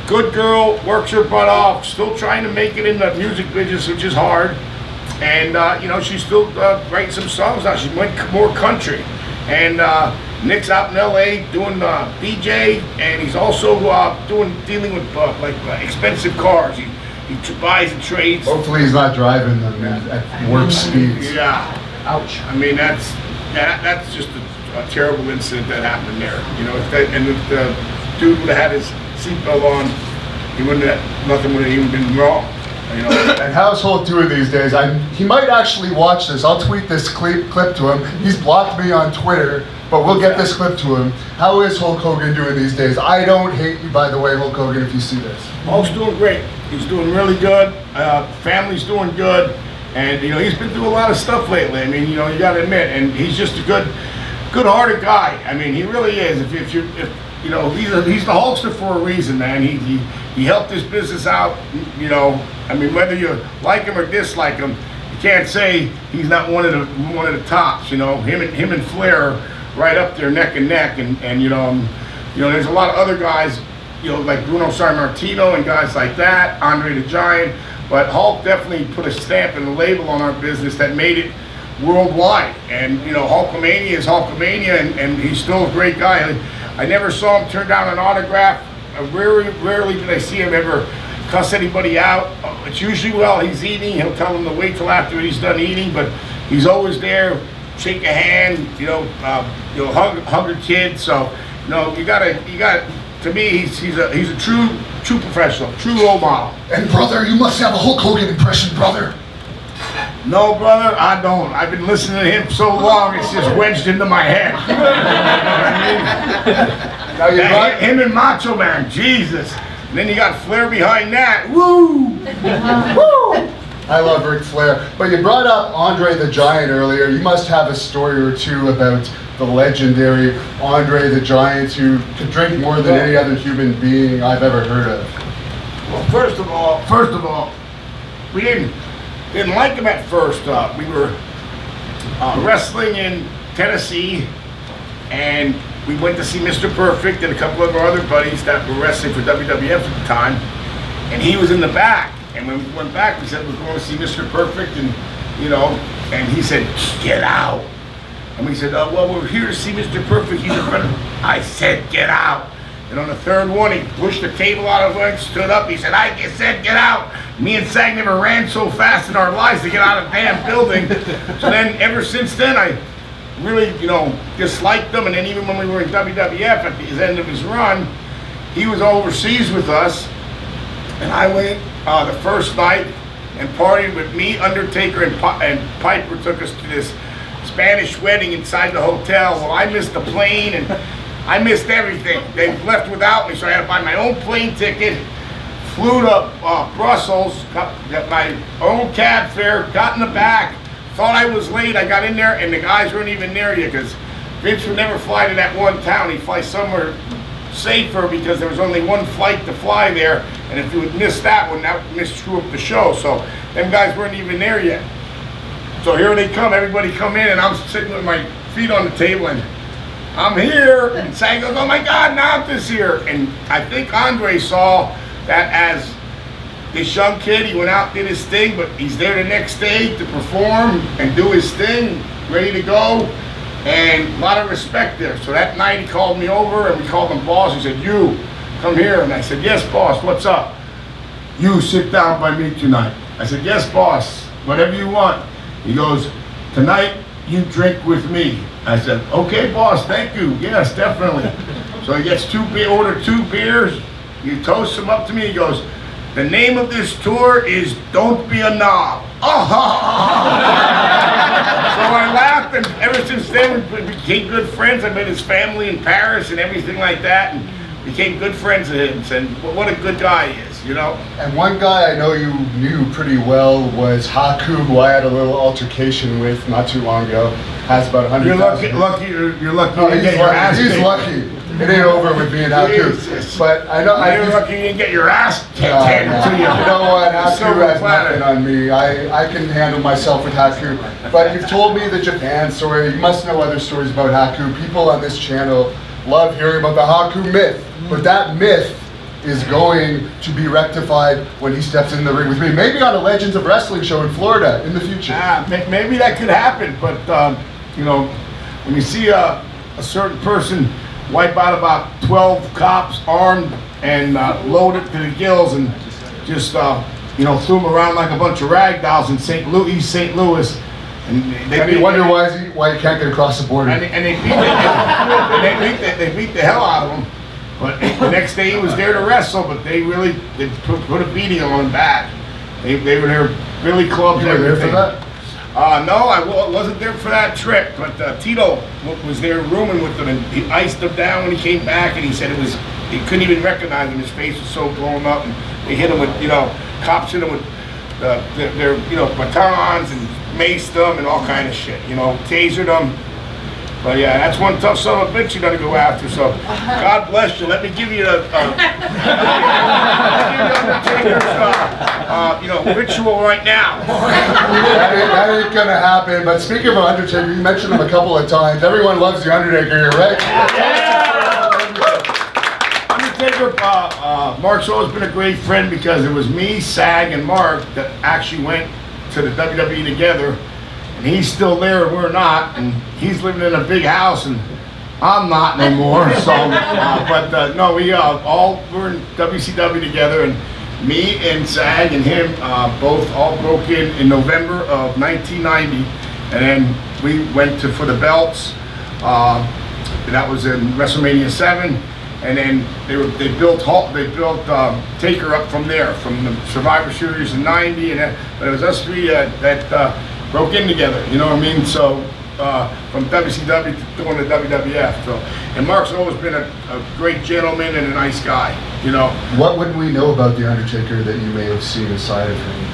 good girl, works her butt off, still trying to make it in the music business, which is hard. And she's still writing some songs now. She went more country. And Nick's out in LA doing DJ, and he's also dealing with expensive cars. He buys and trades. Hopefully he's not driving them at warp speeds. Yeah. Ouch. I mean, that's just a terrible incident that happened there. If the dude would have had his seatbelt on, nothing would have even been wrong. You know, and how's Hulk doing these days? He might actually watch this. I'll tweet this clip to him. He's blocked me on Twitter, but we'll get this clip to him. How is Hulk Hogan doing these days? I don't hate you, by the way, Hulk Hogan, if you see this. Hulk's doing great. He's doing really good. Family's doing good. And, you know, he's been through a lot of stuff lately. I mean, you know, you got to admit, and he's just a good-hearted guy. I mean, he really is. If you know, he's the Hulkster for a reason, man. He helped his business out, you know. I mean, whether you like him or dislike him, you can't say he's not one of the tops. You know, him and Flair are right up there, neck and neck. And you know, there's a lot of other guys, you know, like Bruno Sammartino and guys like that, Andre the Giant. But Hulk definitely put a stamp and a label on our business that made it worldwide. And you know, Hulkamania is Hulkamania, and he's still a great guy. I never saw him turn down an autograph. Rarely did I see him ever cuss anybody out. It's usually while he's eating. He'll tell them to wait till after he's done eating, but he's always there, shake a hand, you know, hug a kid. So, you know, you got. To me, he's a true professional, true role model. And brother, you must have a Hulk Hogan impression, brother. No, brother, I don't. I've been listening to him so long, it's just wedged into my head. You know what I mean? Him and Macho Man, Jesus. And then you got Flair behind that. Woo! Woo! I love Ric Flair. But you brought up Andre the Giant earlier. You must have a story or two about the legendary Andre the Giant, who could drink more than any other human being I've ever heard of. Well, first of all, we didn't like him at first. We were wrestling in Tennessee, and we went to see Mr. Perfect and a couple of our other buddies that were wrestling for WWF at the time, and he was in the back. And when we went back, we said we're going to see Mr. Perfect, and you know, and he said, "Get out." And we said, "Well, we're here to see Mr. Perfect. He's a friend." I said, "Get out." And on the third one, he pushed the table out of it, stood up. He said, "I said, get out." Me and Sag never ran so fast in our lives to get out of the damn building. So then, ever since then, I really, you know, disliked him. And then even when we were in WWF at the end of his run, he was overseas with us. And I went the first night and partied with me, Undertaker, and Piper took us to this Spanish wedding inside the hotel. Well, I missed the plane and I missed everything. They left without me, so I had to buy my own plane ticket, flew to Brussels, got my own cab fare, got in the back, thought I was late. I got in there and the guys weren't even near you because Vince would never fly to that one town. He'd fly somewhere safer because there was only one flight to fly there, and if you would miss that one, that would screw up the show. So them guys weren't even there yet. So here they come, everybody come in, and I'm sitting with my feet on the table, and I'm here, and Sag goes, "Oh my God, Nant's here." And I think Andre saw that as this young kid. He went out, did his thing, but he's there the next day to perform and do his thing, ready to go, and a lot of respect there. So that night he called me over, and we called him boss. He said, "You, come here." And I said, "Yes, boss, what's up?" "You sit down by me tonight." I said, "Yes, boss, whatever you want." He goes, "Tonight, you drink with me." I said, "Okay, boss, thank you. Yes, definitely." So he gets ordered 2 beers. He toasts them up to me. He goes, "The name of this tour is Don't Be a Knob." So I laughed, and ever since then we became good friends. I met his family in Paris and everything like that, and became good friends of his. And what a good guy he is, you know. And one guy I know you knew pretty well was Haku, who I had a little altercation with not too long ago. Has about 100,000. You're lucky. No, you get your ass he's kicked. lucky. It ain't over with me and Haku. Jesus. But I know You're lucky you didn't get your ass kicked No, handed to you. You know what? Haku Silver has platter. nothing on me. I can handle myself with Haku. But you've told me the Japan story. You must know other stories about Haku. People on this channel love hearing about the Haku myth. But that myth is going to be rectified when he steps in the ring with me. Maybe on a Legends of Wrestling show in Florida in the future. Maybe that could happen. But, you know, when you see a certain person wipe out about 12 cops armed and loaded to the gills and just, you know, threw them around like a bunch of rag dolls in East St. Louis. And you wonder why he can't get across the border. And they beat the hell out of him. But the next day he was there to wrestle, but they put a beating on him bad. They were there, Billy clubs, You were there for everything. that? No, I wasn't there for that trip, but Tito was there rooming with them, and he iced him down when he came back, and he said he couldn't even recognize him. His face was so blown up, and they hit him with, cops hit him with their batons and maced them and all kind of shit, tasered them. But yeah, that's one tough son of a bitch you gotta go after. So God bless you. Let me give you Undertaker's ritual right now. That ain't gonna happen. But speaking of Undertaker, you mentioned him a couple of times. Everyone loves the Undertaker here, right? Undertaker, Mark's always been a great friend because it was me, Sag, and Mark that actually went to the WWE together. And he's still there and we're not, and he's living in a big house and I'm not no more. So, no, we're in WCW together, and me and Sag and him both all broke in November of 1990, and then we went for the belts. That was in WrestleMania 7, and then they built Taker up from there, from the Survivor Series in '90, but it was us three that broke in together, you know what I mean? So from WCW to going to WWF. So, and Mark's always been a great gentleman and a nice guy, What would we know about the Undertaker that you may have seen aside of him?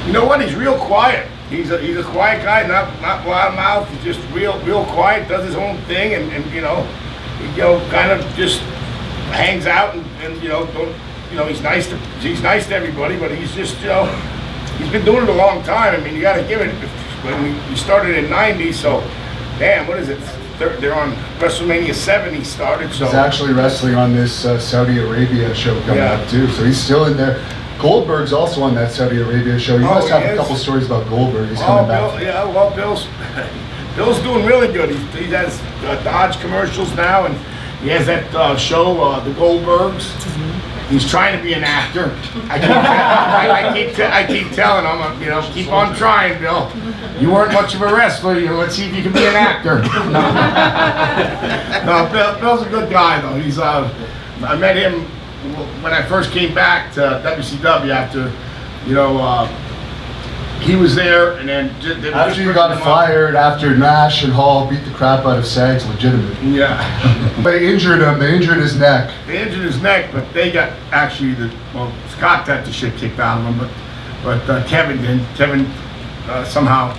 You know what? He's real quiet. He's a quiet guy, not loudmouth. He's just real quiet. Does his own thing, and he kind of just hangs out and he's nice to everybody, but he's just he's been doing it a long time. I mean, you got to give it. When we started in '90, so damn, what is it? They're on WrestleMania 7. He started. So he's actually wrestling on this Saudi Arabia show coming up too. So he's still in there. Goldberg's also on that Saudi Arabia show. You must have a couple stories about Goldberg. He's coming back. Bill's doing really good. He has Dodge commercials now, and he has that show, the Goldbergs. He's trying to be an actor. I keep telling him, keep on trying, Bill. You weren't much of a wrestler. Let's see if you can be an actor. No, Bill's a good guy though. I met him when I first came back to WCW after, he was there, and then after you got fired, after Nash and Hall beat the crap out of Sags, legitimate. Yeah. They injured him. They injured his neck. They injured his neck, but they got Scott got the shit kicked out of him, but Kevin didn't. Kevin somehow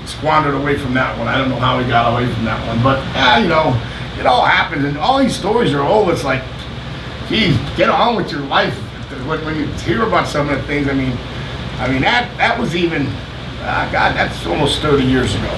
squandered away from that one. I don't know how he got away from that one, but it all happens, and all these stories are old. It's like, geez, get on with your life. When you hear about some of the things, I mean that was even, God, that's almost 30 years ago.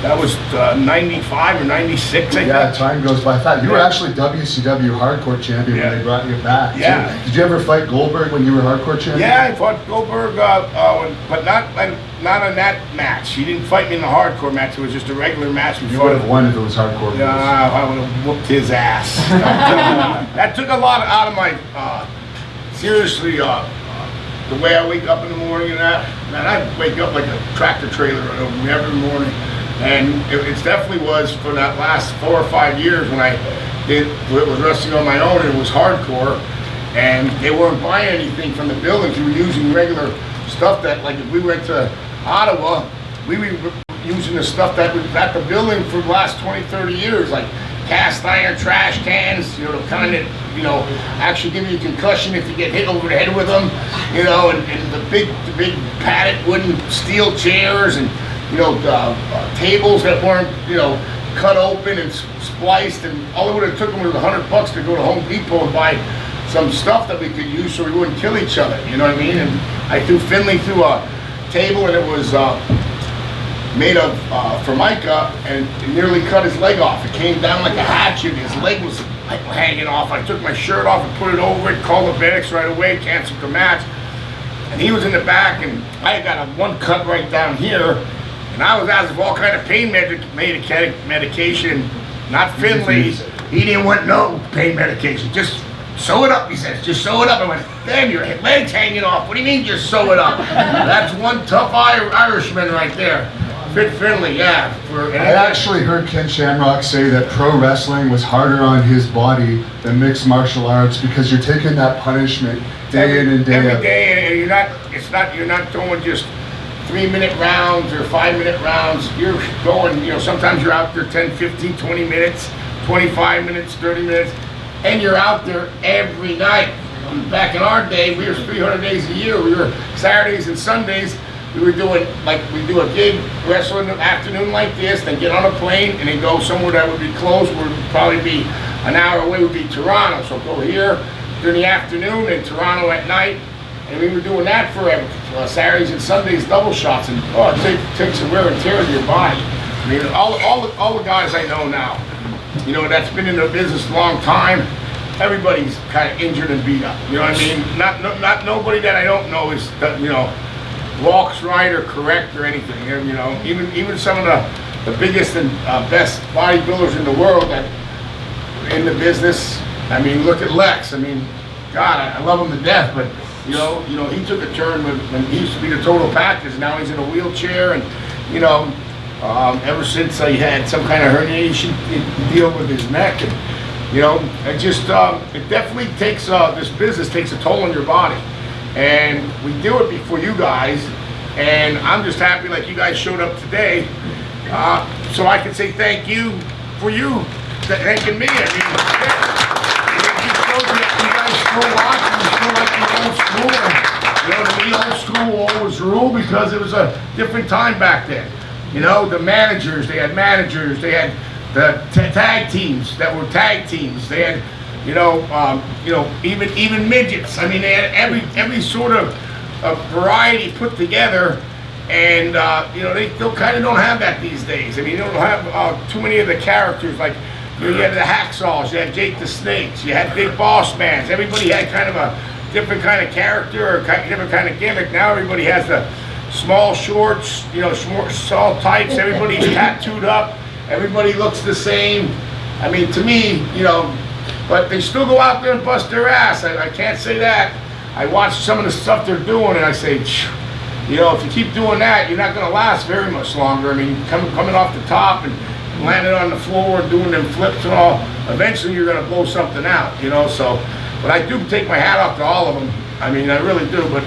That was 95 or 96, I think. Yeah, time goes by fast. You were actually WCW Hardcore Champion when they brought you back. Yeah. So, did you ever fight Goldberg when you were Hardcore Champion? Yeah, I fought Goldberg, but not in that match. He didn't fight me in the Hardcore match. It was just a regular match. You would have won if it was Hardcore. Yeah, I would have whooped his ass. That took a lot out of my, seriously, the way I wake up in the morning and that, man, I wake up like a tractor trailer every morning. And it definitely was for that last 4 or 5 years when I was wrestling on my own, and it was hardcore. And they weren't buying anything from the buildings. We were using regular stuff that, like if we went to Ottawa, we were using the stuff that was at the building for the last 20, 30 years, like cast iron trash cans, the kind that, actually give you a concussion if you get hit over the head with them, and the big padded wooden steel chairs, and tables that weren't, cut open and spliced, and all it would have took them was $100 to go to Home Depot and buy some stuff that we could use so we wouldn't kill each other, you know what I mean? And I threw Finley through a table, and it was made of Formica, and it nearly cut his leg off. It came down like a hatchet. His leg was hanging off. I took my shirt off and put it over it, called the medics right away, canceled the match. And he was in the back, and I got one cut right down here, and I was asking for all kind of pain medication. Not Finley. He didn't want no pain medication. Just sew it up, he says. Just sew it up. I went, damn, your leg's hanging off. What do you mean just sew it up? That's one tough Irishman right there. Fit friendly, yeah. I actually heard Ken Shamrock say that pro wrestling was harder on his body than mixed martial arts because you're taking that punishment day in and day out. Every day, and you're not throwing just 3-minute rounds or 5-minute rounds. You're going, sometimes you're out there 10, 15, 20 minutes, 25 minutes, 30 minutes, and you're out there every night. Back in our day, we were 300 days a year. We were Saturdays and Sundays. We were doing, we do a gig, wrestle in the afternoon like this, then get on a plane and then go somewhere that would be close, would probably be an hour away, would be Toronto. So go here during the afternoon and Toronto at night. And we were doing that forever. Saturdays and Sundays, double shots. And it takes a wear and tear to your body. I mean, all the guys I know now, that's been in the business a long time, everybody's kind of injured and beat up. You know what I mean? Not nobody that I don't know is, walks right or correct or anything. Even some of the biggest and best bodybuilders in the world that are in the business. I mean, look at Lex. I mean, God, I love him to death, but he took a turn when he used to be the total package. Now he's in a wheelchair, and ever since he had some kind of herniation deal with his neck, and it definitely takes this business takes a toll on your body. And we do it before you guys, and I'm just happy like you guys showed up today, so I can say thank you for you thanking me. I mean, it just shows that you guys still watch, and you still like the old school. And, to me, old school always ruled because it was a different time back then. The managers, they had the tag teams that were tag teams. They had even midgets. I mean, they had every sort of variety put together, and they still kind of don't have that these days. I mean, you don't have too many of the characters. Like you had the Hacksaws, you had Jake the Snakes, you had Big Boss Mans. Everybody had kind of a different kind of character or different kind of gimmick. Now everybody has the small shorts, small tights. Everybody's tattooed up. Everybody looks the same. I mean, to me, but they still go out there and bust their ass. I can't say that. I watch some of the stuff they're doing, and I say, if you keep doing that, you're not going to last very much longer. I mean, coming off the top and landing on the floor and doing them flips and all, eventually you're going to blow something out, So, but I do take my hat off to all of them. I mean, I really do. But,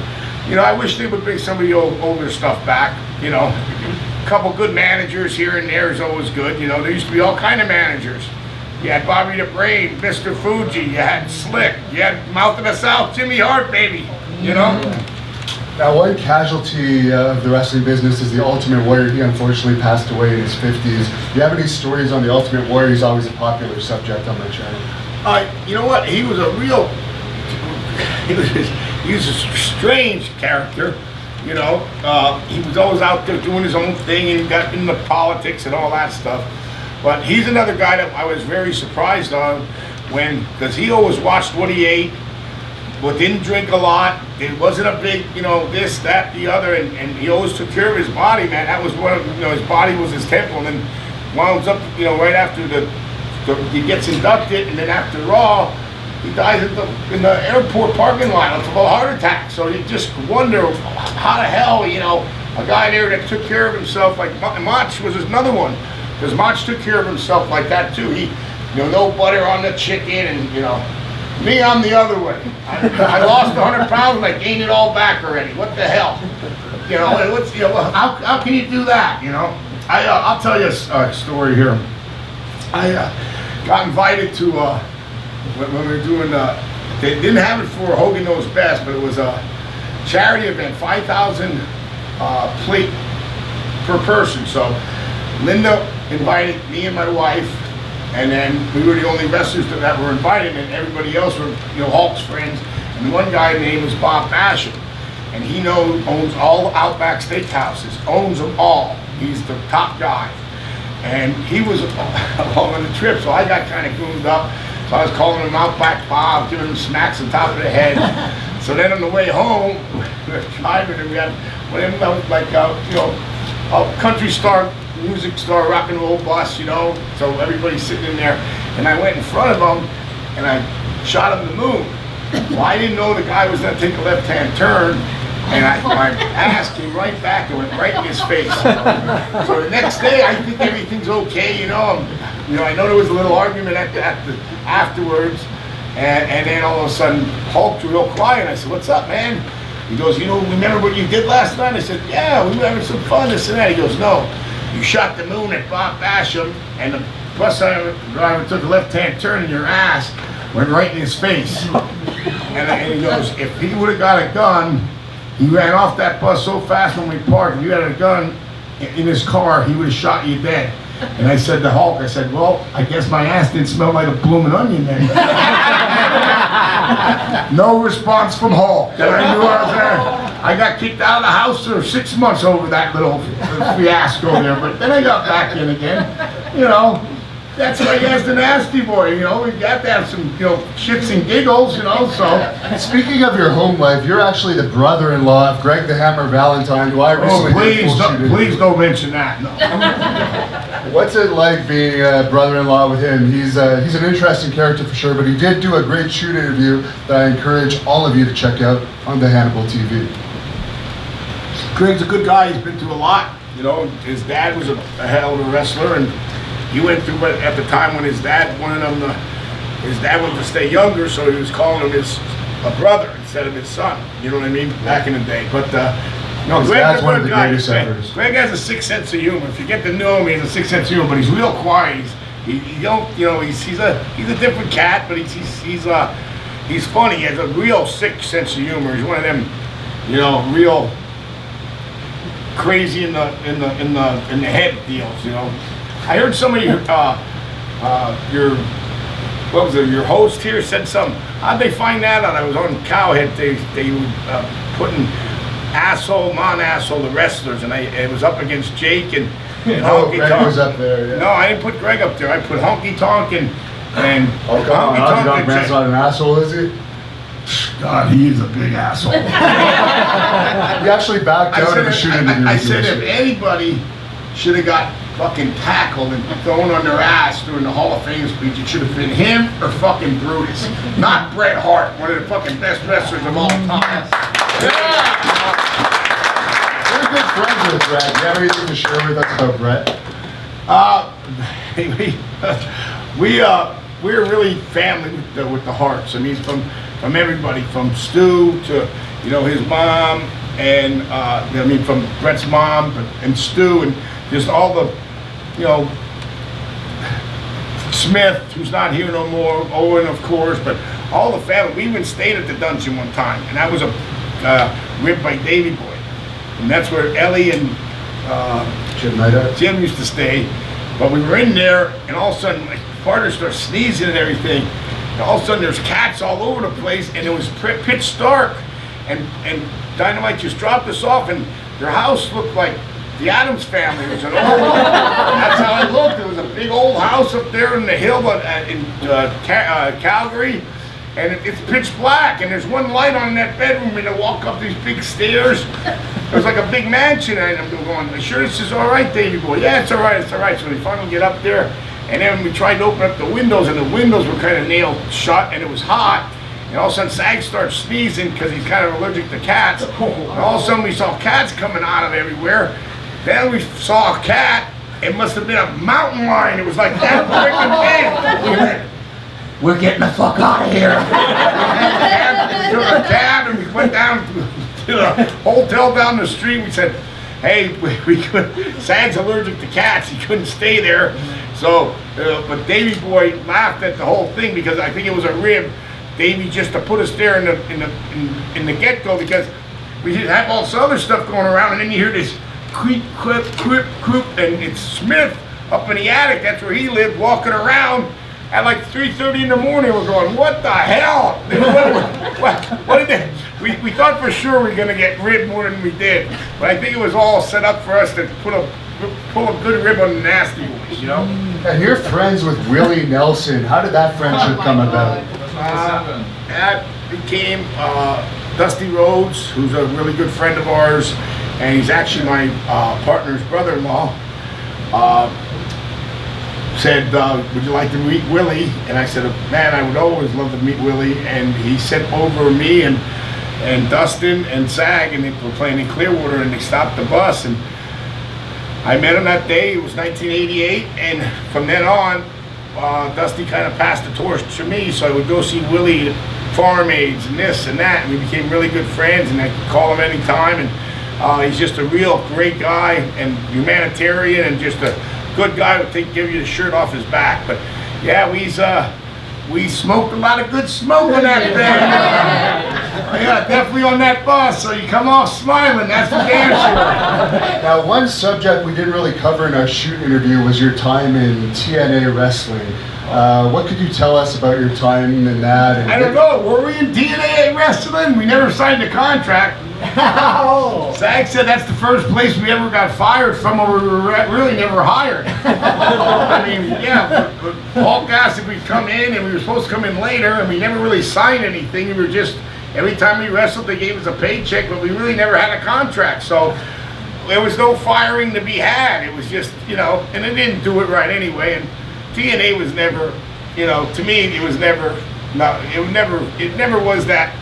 I wish they would bring some of the older stuff back. A couple good managers here and there is always good. There used to be all kind of managers. You had Bobby the Brain, Mr. Fuji, you had Slick, you had Mouth of the South, Jimmy Hart, baby, Now, one casualty of the wrestling business is the Ultimate Warrior. He unfortunately passed away in his 50s. Do you have any stories on the Ultimate Warrior? He's always a popular subject on my channel. You know what? He was a strange character. He was always out there doing his own thing and got into politics and all that stuff. But he's another guy that I was very surprised on because he always watched what he ate, but didn't drink a lot. It wasn't a big, this, that, the other, and he always took care of his body, man. That was one of, his body was his temple, and then winds up, right after he gets inducted, and then after Raw, he dies in the airport parking lot of a heart attack. So you just wonder how the hell, a guy there that took care of himself, like Mach was another one. Because Mach took care of himself like that too. He, no butter on the chicken, and me, I'm the other way. I lost 100 pounds and I gained it all back already. What the hell? How can you do that? I'll tell you a story here. I got invited to when we were doing. They didn't have it for Hogan Knows Best, but it was a charity event, 5,000 plate per person. So Linda invited me and my wife, and then we were the only wrestlers that were invited, and everybody else were, Hulk's friends. And one guy named was Bob Basham, and he owns all the Outback Steakhouses, owns them all. He's the top guy, and he was along on the trip, so I got kind of gooned up. So I was calling him Outback Bob, giving him smacks on top of the head. So then on the way home, we were driving, and we had one of them a country star, music star, rock and roll bus, so everybody's sitting in there, and I went in front of him and I shot him the moon. Well, I didn't know the guy was going to take a left-hand turn, And my ass came right back and went right in his face. So the next day, I think everything's okay, you know. I know there was a little argument afterwards, and then all of a sudden, Hulk's real quiet. I said, "What's up, man?" He goes, "Remember what you did last night?" I said, "Yeah, we were having some fun, this and that." He goes, "No, you shot the moon at Bob Basham, and the bus driver took a left-hand turn, and your ass went right in his face." And he goes, "If he would have got a gun, he ran off that bus so fast when we parked, if you had a gun in his car, he would have shot you dead." And I said to Hulk, I said, "Well, I guess my ass didn't smell like a blooming onion then." No response from Hulk. Then I knew I was there. I got kicked out of the house for 6 months over that little fiasco there, but then I got back in again. That's why he has the nasty boy, we got to have some, shits and giggles, so. Speaking of your home life, you're actually the brother-in-law of Greg the Hammer Valentine, who I recently please don't mention that, no. What's it like being a brother-in-law with him? He's an interesting character for sure, but he did do a great shoot interview that I encourage all of you to check out on the Hannibal TV. Greg's a good guy, he's been through a lot, his dad was a hell of a wrestler, and he went through it at the time when his dad wanted to stay younger, so he was calling him a brother instead of his son. You know what I mean? Back in the day. But Greg's one of the greatest ever. Greg has a sixth sense of humor. If you get to know him, he has a sixth sense of humor. But he's real quiet. He's a different cat, but he's funny. He has a real sick sense of humor. He's one of them, real crazy in the head deals. I heard somebody, your host here said something. How'd they find that out? I was on Cowhead. They were putting non-asshole, the wrestlers, and it was up against Jake and Honky Greg Tonk. was up there. Yeah. No, I didn't put Greg up there. I put Honky Tonk and oh, come on, Honky Tonk man's not an asshole, is he? God, he is a big asshole. He actually backed out of the shoot interview. I said if anybody should have got fucking tackled and thrown on their ass during the Hall of Fame speech, it should have been him or fucking Brutus, not Bret Hart, one of the fucking best wrestlers of all time. We're good friends with Brett. Do you have anything to share with us about Brett? We're really family with the Harts. I mean, from everybody, from Stu to his mom, and from Brett's mom and Stu, and just all the Smith, who's not here no more, Owen, of course, but all the family. We even stayed at the dungeon one time, and that was a rib by Davey Boy, and that's where Ellie and Jim used to stay. But we were in there, and all of a sudden, my partner starts sneezing and everything. And all of a sudden, there's cats all over the place, and it was pitch dark. And Dynamite just dropped us off, and their house looked like the Addams Family. It was an old. That's how it looked. It was a big old house up there in the hill in Calgary, and it's pitch black. And there's one light on in that bedroom, and I walk up these big stairs. It was like a big mansion, and I'm going, "Are you sure this is all right, Davey Boy?" "Yeah, it's all right, it's all right." So we finally get up there, and then we tried to open up the windows, and the windows were kind of nailed shut, and it was hot. And all of a sudden, Sag starts sneezing because he's kind of allergic to cats. And all of a sudden, we saw cats coming out of everywhere. Then we saw a cat. It must have been a mountain lion. It was like that freaking big. We went, "We're getting the fuck out of here." We took a cab and we went down to the hotel down the street. We said, "Hey, we could." Sag's allergic to cats. He couldn't stay there. So, but Davey Boy laughed at the whole thing because I think it was a rib. Davey just to put us there in the get-go because we have all this other stuff going around, and then you hear this creep, clip, clip, clip, and it's Smith up in the attic. That's where he lived, walking around at like 3:30 in the morning. We're going, "What the hell?" What did they? We thought for sure we were gonna get ribbed more than we did, but I think it was all set up for us to pull a good rib on the Nasty Boys, And you're friends with Willie Nelson. How did that friendship come about? That became Dusty Rhodes, who's a really good friend of ours, and he's actually my partner's brother-in-law. Said, "Would you like to meet Willie?" And I said, "Man, I would always love to meet Willie." And he sent over me and and Dustin and Zag, and they were playing in Clearwater, and they stopped the bus, and I met him that day. It was 1988, and from then on, Dusty kind of passed the torch to me, so I would go see Willie at Farm Aids and this and that, and we became really good friends, and I could call him anytime, and he's just a real great guy and humanitarian and just a good guy who would give you the shirt off his back. But yeah, we smoked a lot of good smoke on that thing. Yeah, definitely on that bus, so you come off smiling, that's for damn sure. Now, one subject we didn't really cover in our shoot interview was your time in TNA wrestling. What could you tell us about your time in that? And I don't know, were we in TNA wrestling? We never signed a contract. Zach said that's the first place we ever got fired from, or we were really never hired. I mean, yeah, but Hulk asked if we'd come in, and we were supposed to come in later, and we never really signed anything. We were just, every time we wrestled, they gave us a paycheck, but we really never had a contract. So there was no firing to be had. It was just, you know, and they didn't do it right anyway. And TNA was never, you know, to me, it was never, no, it never was that.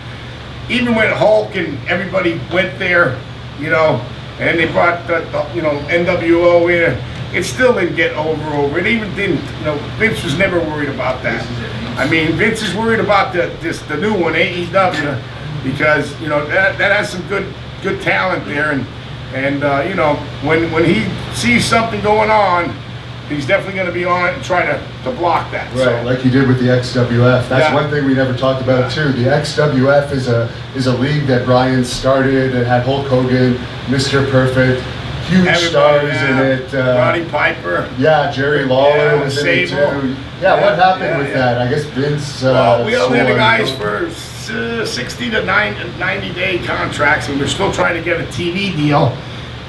Even when Hulk and everybody went there, you know, and they brought the you know, NWO in, it still didn't get over. It even didn't, you know, Vince was never worried about that. I mean, Vince is worried about the new one, AEW, because, you know, that has some good talent there, and you know, when he sees something going on, he's definitely going to be on it and try to block that. Right, so, like he did with the XWF. That's one thing we never talked about too. The XWF is a league that Brian started and had Hulk Hogan, Mr. Perfect, huge stars in it. Roddy Piper. Yeah, Jerry Lawler was in it too. Yeah, what happened with that? I guess Vince. Well, we only had the guys for 60 to 90-day contracts, and we're still trying to get a TV deal.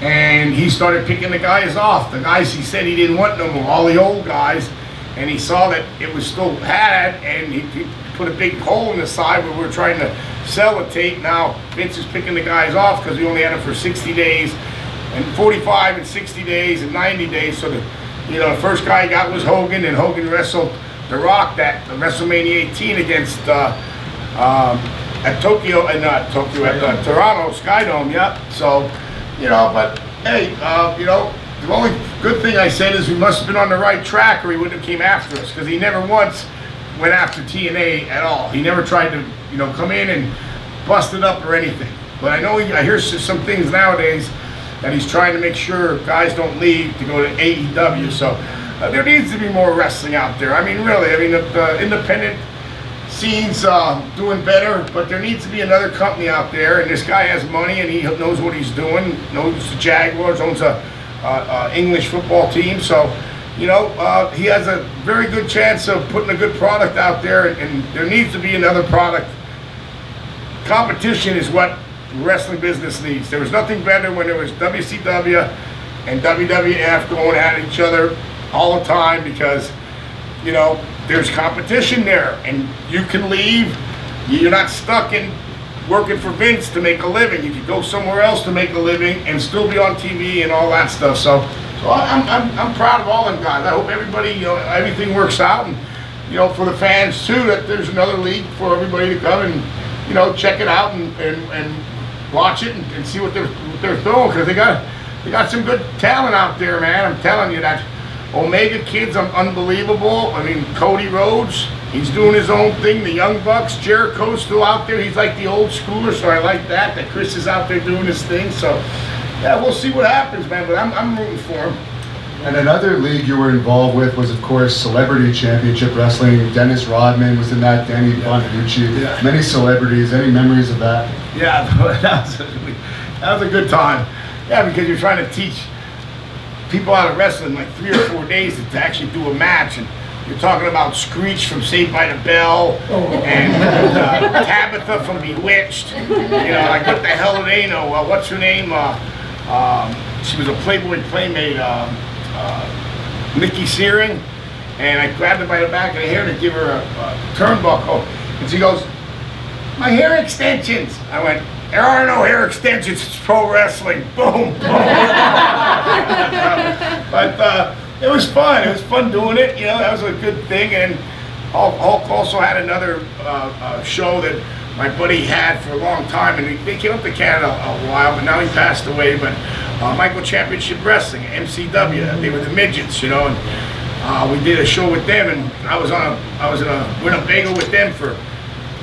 And he started picking the guys off. The guys he said he didn't want no more, all the old guys. And he saw that it was still had, and he put a big hole in the side where we were trying to sell the tape. Now Vince is picking the guys off because we only had them for 60 days, and 45 and 60 days and 90 days. So the first guy he got was Hogan, and Hogan wrestled The Rock at WrestleMania 18 against at Tokyo, and not Tokyo, at Toronto Skydome. Yep. So. You know, but hey, you know, the only good thing I said is we must have been on the right track, or he wouldn't have came after us, because he never once went after TNA at all. He never tried to, you know, come in and bust it up or anything. But I know I hear some things nowadays that he's trying to make sure guys don't leave to go to AEW. So there needs to be more wrestling out there. I mean, really, I mean, the independent scene's doing better, but there needs to be another company out there, and this guy has money and he knows what he's doing, knows the Jaguars, owns a English football team, so you know, he has a very good chance of putting a good product out there, and there needs to be another product. Competition is what wrestling business needs. There was nothing better when there was WCW and WWF going at each other all the time, because you know, there's competition there, and you can leave. You're not stuck in working for Vince to make a living. You can go somewhere else to make a living and still be on TV and all that stuff. So I'm proud of all them guys. I hope everybody, you know, everything works out, and you know, for the fans too, that there's another league for everybody to come and, you know, check it out and watch it and see what they're doing, because they got some good talent out there, man. I'm telling you that. Omega Kid's unbelievable. I mean, Cody Rhodes, he's doing his own thing. The Young Bucks, Jericho's still out there. He's like the old schooler, so I like that Chris is out there doing his thing. So, yeah, we'll see what happens, man, but I'm rooting for him. And another league you were involved with was, of course, Celebrity Championship Wrestling. Dennis Rodman was in that, Danny Bonaducci, many celebrities. Any memories of that? Yeah, that was a good time. Yeah, because you're trying to teach people out of wrestling like 3 or 4 days to actually do a match, and you're talking about Screech from Saved by the Bell, and Tabitha from Bewitched. You know, like, what the hell do they know? What's her name? She was a Playboy Playmate, Nikki Searing, and I grabbed her by the back of the hair to give her a turnbuckle, and she goes, "My hair extensions." I went, "There are no hair extensions, it's pro wrestling." Boom, boom. But it was fun. It was fun doing it. You know, that was a good thing. And Hulk also had another show that my buddy had for a long time, and they came up to Canada a while, but now he passed away. But Michael Championship Wrestling, MCW, they were the midgets, you know, and we did a show with them, and I was in a Winnebago with them for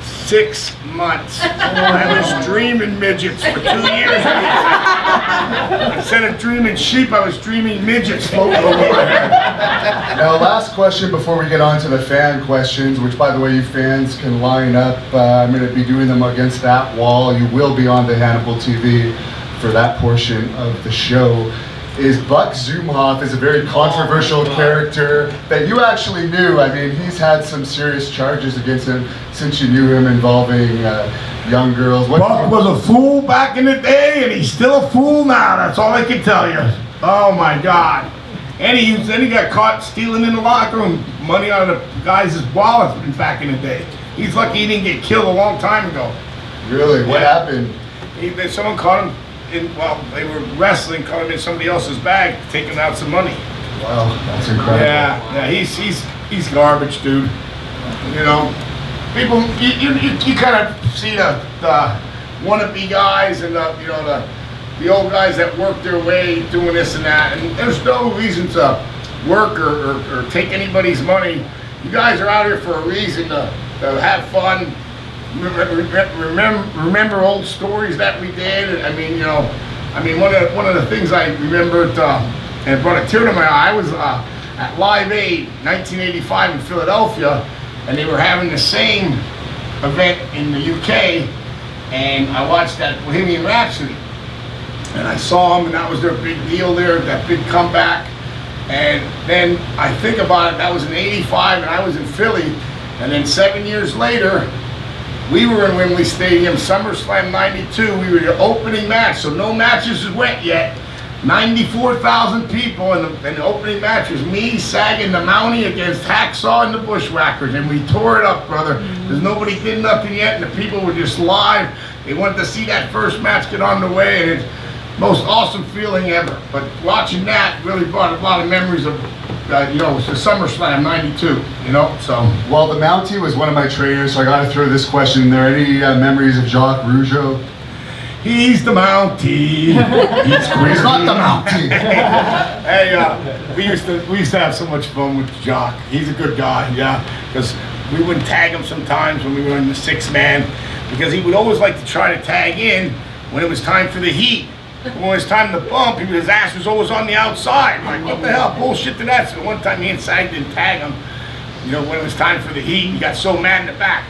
6 months. I was dreaming midgets for 2 years. Instead of dreaming sheep, I was dreaming midgets floating over my head. Now, last question before we get on to the fan questions, which, by the way, you fans can line up. I'm going to be doing them against that wall. You will be on the Hannibal TV for that portion of the show. Is Buck Zumhoff is a very controversial character that you actually knew. I mean, he's had some serious charges against him since you knew him involving young girls. Buck was a fool back in the day, and he's still a fool now. That's all I can tell you. Oh my God. And then he got caught stealing in the locker room money out of the guys' wallets back in the day. He's lucky he didn't get killed a long time ago. Really? What happened? Someone caught him while they were wrestling, caught him in somebody else's bag, taking out some money. Wow, that's incredible. Yeah, he's garbage, dude. You know, people, you kind of see the wannabe guys and the old guys that work their way doing this and that, and there's no reason to work or take anybody's money. You guys are out here for a reason to have fun. Remember old stories that we did. I mean, one of the things I remembered and brought a tear to my eye. I was at Live Aid 1985 in Philadelphia, and they were having the same event in the UK, and I watched that Bohemian Rhapsody, and I saw them, and that was their big deal there, that big comeback. And then I think about it, that was in '85, and I was in Philly, and then 7 years later, we were in Wembley Stadium, SummerSlam '92. We were the opening match, so no matches went yet. 94,000 people, and the opening match was me, Sag, and the Mountie against Hacksaw and the Bushwhackers, and we tore it up, brother. Because nobody did nothing yet, and the people were just live. They wanted to see that first match get on the way, and it's the most awesome feeling ever. But watching that really brought a lot of memories of it's the SummerSlam '92, so. Well, the Mountie was one of my trainers, so I got to throw this question in there. Any memories of Jacques Rougeau? He's the Mountie. He's not the Mountie. Hey, we used to have so much fun with Jacques. He's a good guy, yeah, because we would tag him sometimes when we were in the 6-man, because he would always like to try to tag in when it was time for the heat. When it was time to bump, his ass was always on the outside. Like, what the hell, bullshit to that? So one time me and Sag didn't tag him. When it was time for the heat, he got so mad in the back.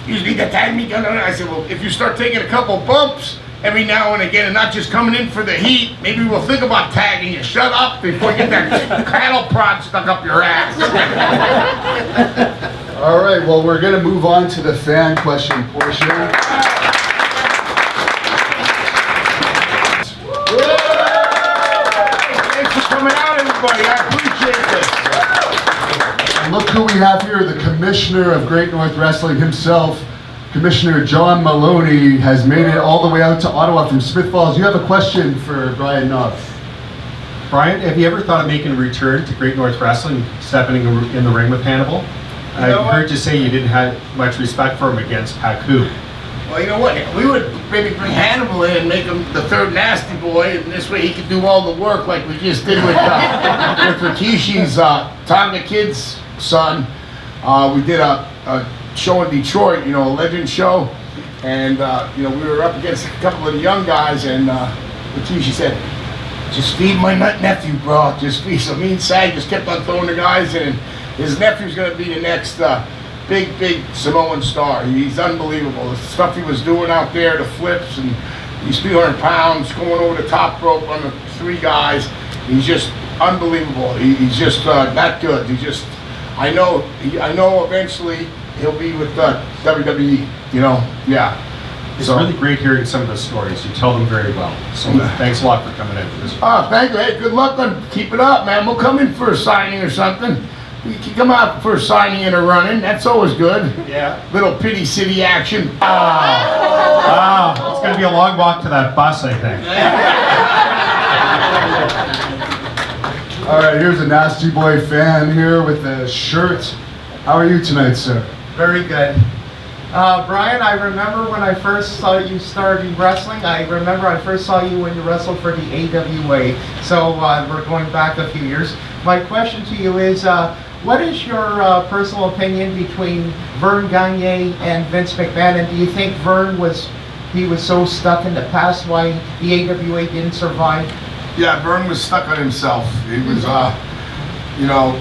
You need to tag me. I said, well, if you start taking a couple bumps every now and again and not just coming in for the heat, maybe we'll think about tagging you. Shut up before you get that cattle prod stuck up your ass. All right, well, we're going to move on to the fan question portion. Coming out, everybody. I appreciate this. And look who we have here, the commissioner of Great North Wrestling himself, Commissioner John Maloney, has made it all the way out to Ottawa from Smith Falls. You have a question for Brian Knopf. Brian, have you ever thought of making a return to Great North Wrestling, stepping in the ring with Hannibal? I heard you say you didn't have much respect for him against Haku. Well, you know what? We would maybe bring Hannibal in and make him the third nasty boy, and this way he could do all the work like we just did with Rikishi's Tonga Kid's son. We did a show in Detroit, a legend show, and we were up against a couple of the young guys, and Rikishi said, "Just feed my nephew, bro. Just feed." So me and Sag just kept on throwing the guys in. His nephew's gonna be the next big Samoan star. He's unbelievable. The stuff he was doing out there, the flips, and he's 300 pounds, going over the top rope on the 3 guys. He's just unbelievable. He's just that good. I know eventually he'll be with WWE. Yeah. It's really great hearing some of the stories. You tell them very well. So thanks a lot for coming in for this. Oh, thank you. Hey, good luck on keep it up, man. We'll come in for a signing or something. You can come out for a signing and a run-in. That's always good. Yeah. Little Pity City action. It's going to be a long walk to that bus, I think. All right, here's a Nasty Boy fan here with the shirt. How are you tonight, sir? Very good. Brian, I remember when I first saw you starting wrestling. I remember I first saw you when you wrestled for the AWA. So we're going back a few years. My question to you is, what is your personal opinion between Vern Gagne and Vince McMahon? And do you think Vern was so stuck in the past why the AWA didn't survive? Yeah, Vern was stuck on himself. He was, you know,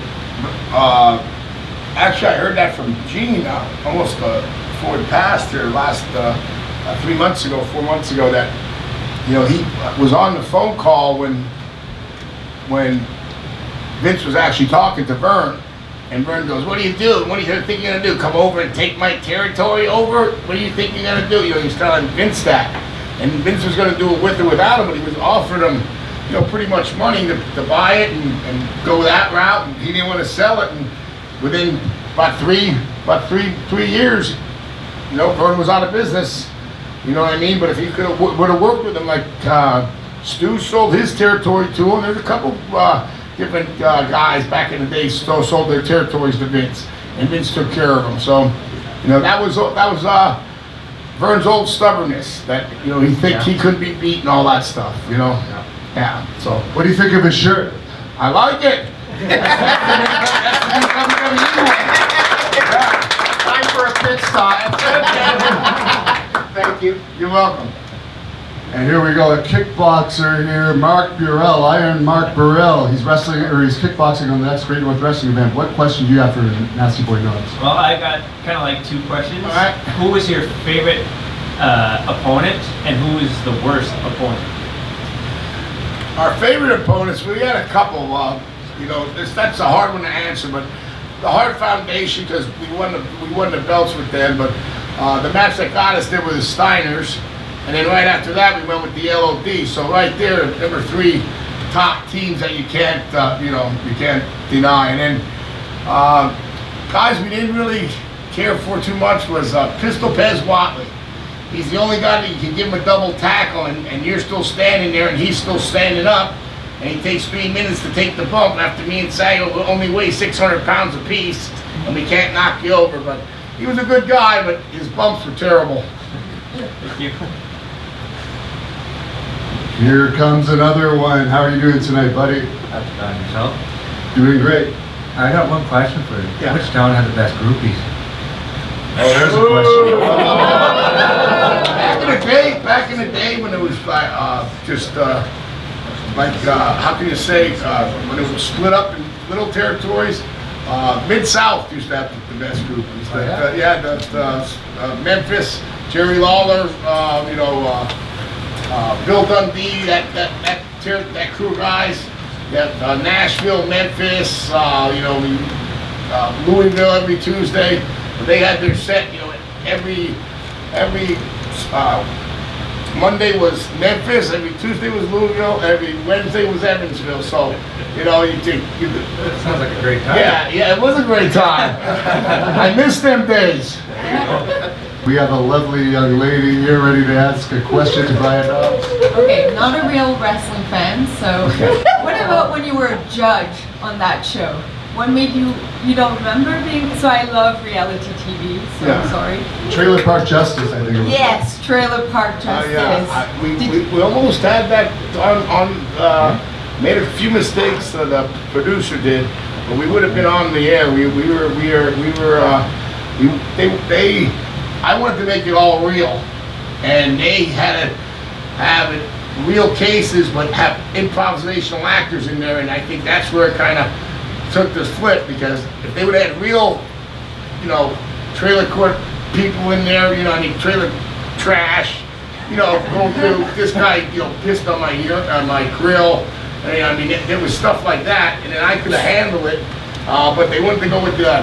Actually, I heard that from Gene almost before he passed here last 3 months ago, 4 months ago, that, you know, he was on the phone call when Vince was actually talking to Vern, and Vern goes, "What are you doing? What do you think you're gonna do? Come over and take my territory over? What do you think you're gonna do?" You know, he's telling Vince that, and Vince was gonna do it with or without him, but he was offering him, you know, pretty much money to buy it and go that route, and he didn't want to sell it. And within about three years, you know, Vern was out of business. You know what I mean? But if he would have worked with him, like Stu sold his territory to him. There's a couple different guys back in the day sold their territories to Vince, and Vince took care of them. So, you know, that was Vern's old stubbornness, that, you know, he couldn't be beat and all that stuff. You know, yeah. So, What do you think of his shirt? I like it. Time for a pit stop. Thank you. You're welcome. And here we go, a kickboxer here, Mark Burrell, Iron Mark Burrell. He's wrestling, or he's kickboxing on the next Great North Wrestling event. What question do you have for Nasty Boy Knobs? Well, I got kind of like two questions. All right. Who was your favorite opponent, and who is the worst opponent? Our favorite opponents, we had a couple. You know, that's a hard one to answer, but the Hart Foundation, because we won the belts with them. But the match that got us there were the Steiners, and then right after that we went with the LOD. So right there were three top teams that you can't deny. And then guys we didn't really care for too much was Pistol Pez Watley. He's the only guy that you can give him a double tackle, and you're still standing there and he's still standing up, and he takes 3 minutes to take the bump after me and Sago only weigh 600 pounds apiece, and we can't knock you over. But he was a good guy, but his bumps were terrible. Thank you. Here comes another one. How are you doing tonight, buddy? That's about yourself. Doing great. I got one question for you. Yeah. Which town had the best groupies? Oh, there's a question. Back in the day when it was how can you say, when it was split up in little territories, Mid-South used to have the best groupies. Memphis, Jerry Lawler, Bill Dundee, that crew of guys. Nashville, Memphis, Louisville every Tuesday. They had their set, every Monday was Memphis, every Tuesday was Louisville, every Wednesday was Evansville. So, Sounds like a great time. Yeah, it was a great time. I miss them days. We have a lovely young lady here ready to ask a question to Brian Knobs. Okay, not a real wrestling fan, so what about when you were a judge on that show? What made you don't remember being, so I love reality TV, so Yeah. I'm sorry. Trailer Park Justice, I think it was. Yes, Trailer Park Justice. We almost had that on made a few mistakes, the producer did, but we would have been on the air. I wanted to make it all real, and they had to have it real cases, but have improvisational actors in there, and I think that's where it kind of took this flip, because if they would have had real, trailer court people in there, trailer trash, going through, this guy, pissed on my grill, and, there was stuff like that, and then I could have handled it, but they wanted to go with the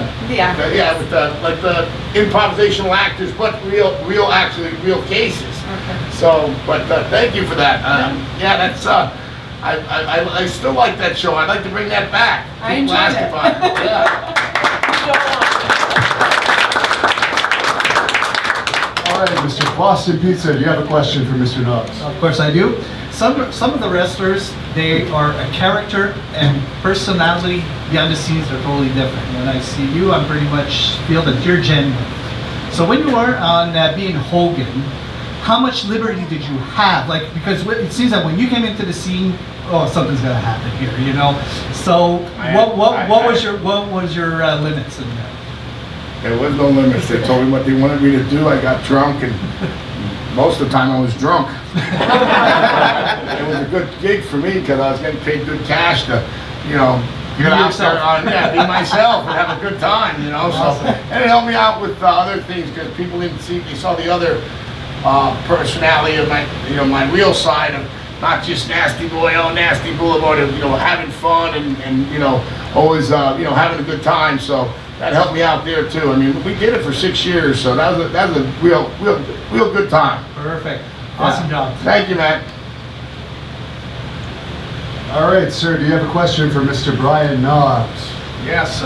improvisational actors, but real cases. Okay. So, but thank you for that. That's I still like that show. I'd like to bring that back. I enjoyed it. All right, Mr. Boston Pizza, do you have a question for Mr. Knobs? Of course I do. Some of the wrestlers, they are a character and personality behind the scenes are totally different. When I see you, I pretty much feel that you're genuine. So when you were on being Hogan, how much liberty did you have? Like, because it seems that when you came into the scene, oh, something's gonna happen here, you know. So what was your limits in that? There was no limits. They told me what they wanted me to do. I got drunk, and most of the time I was drunk. It was a good gig for me because I was getting paid good cash to, you know, get out there, be myself and have a good time, you know. So, and it helped me out with other things because people didn't see. They saw the other personality of my, you know, my real side of not just nasty boy, oh nasty boulevard, of, you know, having fun and you know, always you know, having a good time. So that helped me out there too. I mean, we did it for 6 years, so that was a real good time. Perfect. Awesome job. Thank you, man. All right, sir, do you have a question for Mr. Brian Knobbs? Yes,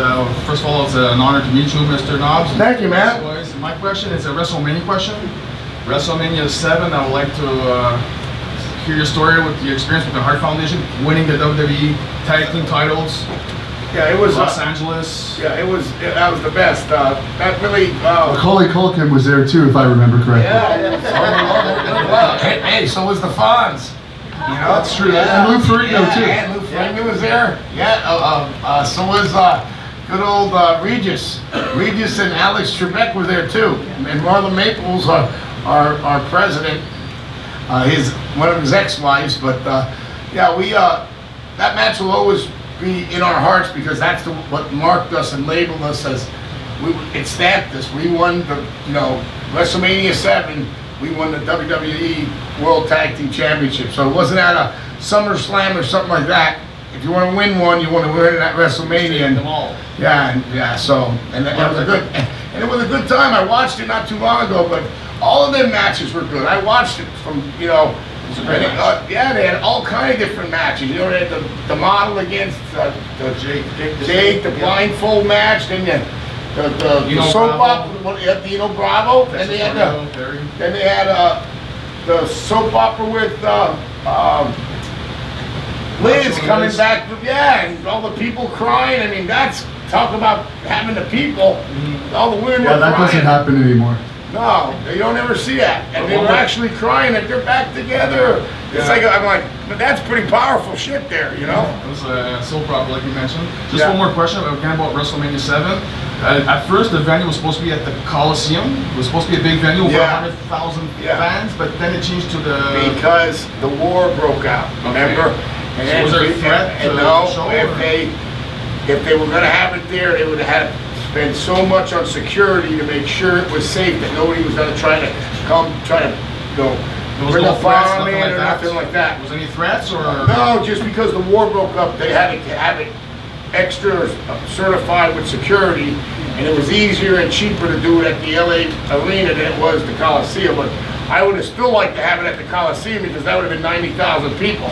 first of all, it's an honor to meet you, Mr. Knobbs. Thank you, man. My question is a WrestleMania question. WrestleMania 7, I would like to hear your story with the experience with the Hart Foundation, winning the WWE Tag Team titles. Yeah, it was Los Angeles. Yeah, that was the best. That really. Macaulay Culkin was there too, if I remember correctly. Yeah. Hey, so was the Fonz. You know, that's true. And Lou Ferrigno too. And Lou Ferrigno was there. Yeah. So was good old Regis. Regis and Alex Trebek were there too. And Marla Maples, our president, one of his ex-wives. But yeah, that match will always be in our hearts because that's what marked us and labeled us as. It stamped us. We won the, you know, WrestleMania 7. We won the WWE World Tag Team Championship. So it wasn't at a SummerSlam or something like that. If you want to win one, you want to win it at WrestleMania. And yeah. So that was a good, and it was a good time. I watched it not too long ago, but all of their matches were good. I watched it from, you know. Yeah, they had all kind of different matches. You know, they had the model against Jake, the blindfold match, then the soap opera, Dino Bravo, and they had the soap opera with Liz coming back. Yeah, and all the people crying. I mean, that's talk about having the people. All the women. Yeah, that doesn't happen anymore. No, you don't ever see that. And they were actually crying that they're back together. It's like, I'm like, but that's pretty powerful shit there, you know? It was soap opera, like you mentioned. Just one more question again about WrestleMania 7. At first, the venue was supposed to be at the Coliseum. It was supposed to be a big venue, over 100,000 fans, but then it changed to the... Because the war broke out, remember? And so was there a threat to the show? If they were going to have it there, they would have had spend so much on security to make sure it was safe that nobody was going to try to go bring a bomb in or nothing like that. Was any threats or? No, just because the war broke up, they had to have it extra certified with security, and it was easier and cheaper to do it at the LA Arena than it was the Coliseum. But I would have still liked to have it at the Coliseum because that would have been 90,000 people.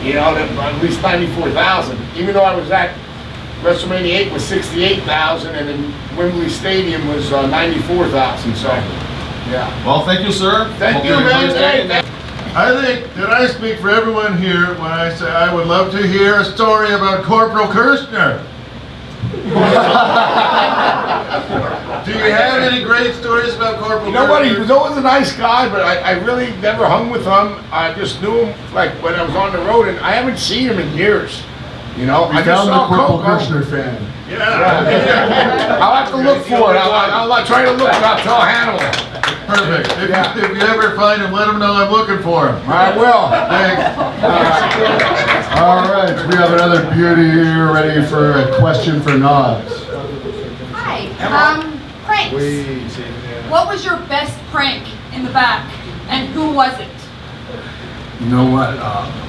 You know, at least 94,000. Even though I was at WrestleMania 8 was 68,000, and then Wembley Stadium was 94,000. So, yeah. Well, thank you, sir. Thank you, man. I think that I speak for everyone here when I say I would love to hear a story about Corporal Kirshner. Do you have any great stories about Corporal Kirshner? You know what? He was always a nice guy, but I really never hung with him. I just knew him like when I was on the road, and I haven't seen him in years. You know, I just saw the Corporal Kirshner fan. Yeah. I'll have to look for it. I'll try to look, and I'll tell Hannibal. Perfect. If you ever find him, let him know I'm looking for him. I will. Thanks. All right, we have another beauty here ready for a question for Knobbs. Hi. Pranks. What was your best prank in the back, and who was it? You know what?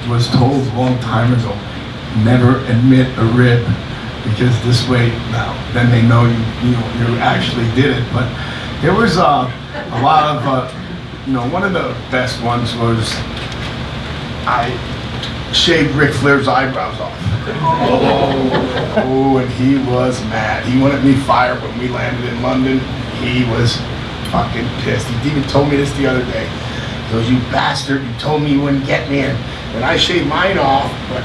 Was told a long time ago, never admit a rib, because this way now, then they know you actually did it. But there was a lot of, one of the best ones was I shaved Ric Flair's eyebrows off. Oh, and he was mad. He wanted me fired when we landed in London. He was fucking pissed. He even told me this the other day. He goes, "You bastard, you told me you wouldn't get me in." And I shaved mine off, but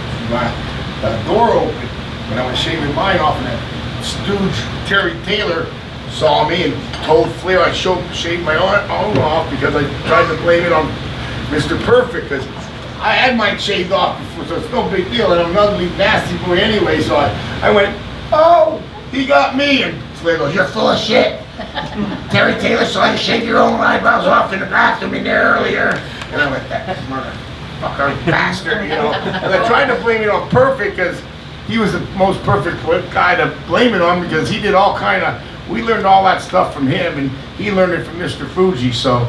the door opened when I was shaving mine off, and that stooge Terry Taylor saw me and told Flair I shaved my arm off because I tried to blame it on Mr. Perfect, because I had mine shaved off before, so it's no big deal, and I'm an ugly, nasty boy anyway, so I went, oh, he got me, and Flair goes, you're full of shit. Terry Taylor saw you shave your own eyebrows off in the bathroom in there earlier. And I went, that motherfucker bastard, you know. And I tried to blame it on Perfect because he was the most perfect guy to blame it on, because he did all kind of, we learned all that stuff from him, and he learned it from Mr. Fuji. So,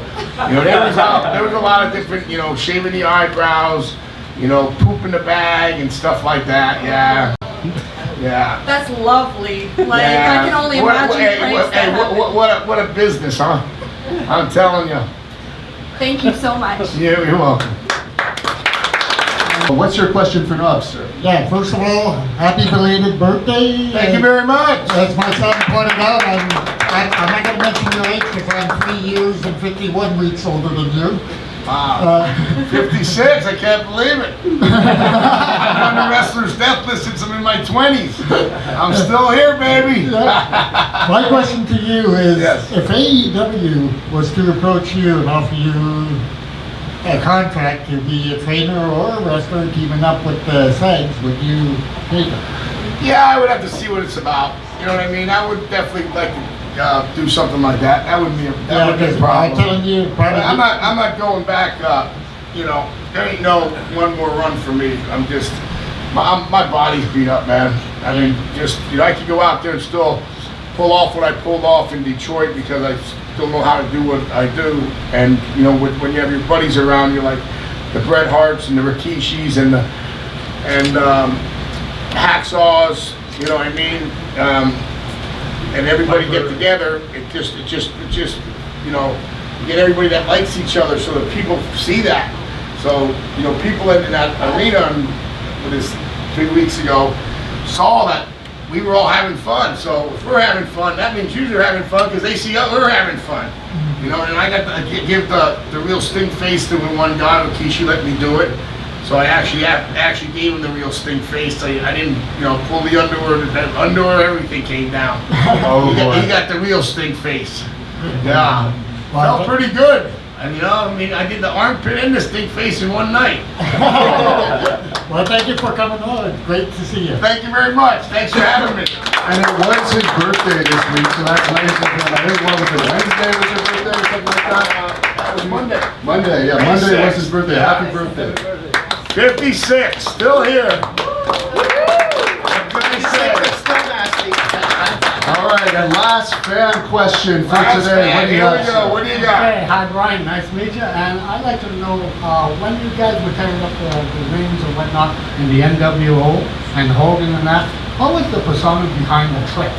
you know, there was a lot of different, you know, shaving the eyebrows, you know, poop in the bag and stuff like that. Yeah. Yeah. That's lovely. Like, I can only imagine. What a business, huh? I'm telling you. Thank you so much. Yeah, you're welcome. What's your question for Knobs, sir? Yeah, first of all, happy belated birthday. Thank you very much. As my son pointed out, I'm not going to mention your age because I'm 3 years and 51 weeks older than you. Wow. 56, I can't believe it. I'm on the wrestler's death list since I'm in my 20s. I'm still here, baby. My question to you is, yes, if AEW was to approach you and offer you a contract to be a trainer or a wrestler teaming up with the Sags, would you take it? Yeah, I would have to see what it's about. You know what I mean? I would definitely like to do something like that. That wouldn't be a problem. I'm telling you, probably. I'm not going back. You know, there ain't no one more run for me. I'm just, my body's beat up, man. I mean, just, you know, I could go out there and still pull off what I pulled off in Detroit because I still know how to do what I do. And you know, when you have your buddies around you, like the Bret Harts and the Rikishis and the Hacksaws, you know what I mean? And everybody get together. It just, you know, get everybody that likes each other so that people see that. So, you know, people in that arena with this 3 weeks ago saw that we were all having fun. So if we're having fun, that means you're having fun because they see we're having fun. You know, and I got to give the real stink face to one guy. Rikishi let me do it. So I actually gave him the real stink face. I didn't, you know, pull the underwear, everything came down. He got the real stink face. Yeah, felt pretty good. And you know, I mean, I did the armpit and the stink face in one night. Well, thank you for coming on. It's great to see you. Thank you very much. Thanks for having me. And it was his birthday this week, so that's nice of him. I think what was it, Wednesday was his birthday or something like that? That was Monday. Monday, yeah, Monday was his birthday. Happy birthday. 56, still here. What can I say? All right, and last fan question for today. What do you Here we got? go. What do you got? Okay, hi Brian, nice to meet you. And I'd like to know when you guys were tearing up the rings or whatnot in the NWO and Hogan and that, what was the persona behind the Click?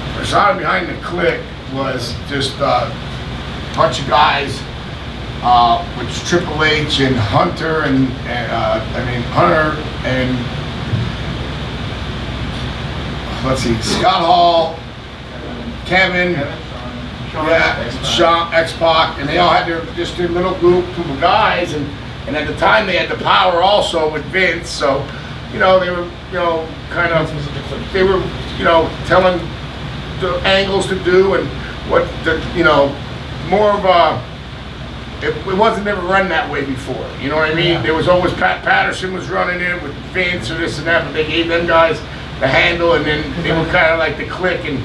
The persona behind the Click was just a bunch of guys, which Triple H and Hunter and Hunter and let's see, Scott Hall, Kevin, Sean, X-Pac, and they all had their little group of guys, and at the time they had the power also with Vince, so you know they were telling the angles to do and what more of a. It wasn't ever run that way before, you know what I mean? Yeah. There was always Pat Patterson was running it with Vince or this and that, but they gave them guys the handle, and then they were kind of like the Click, and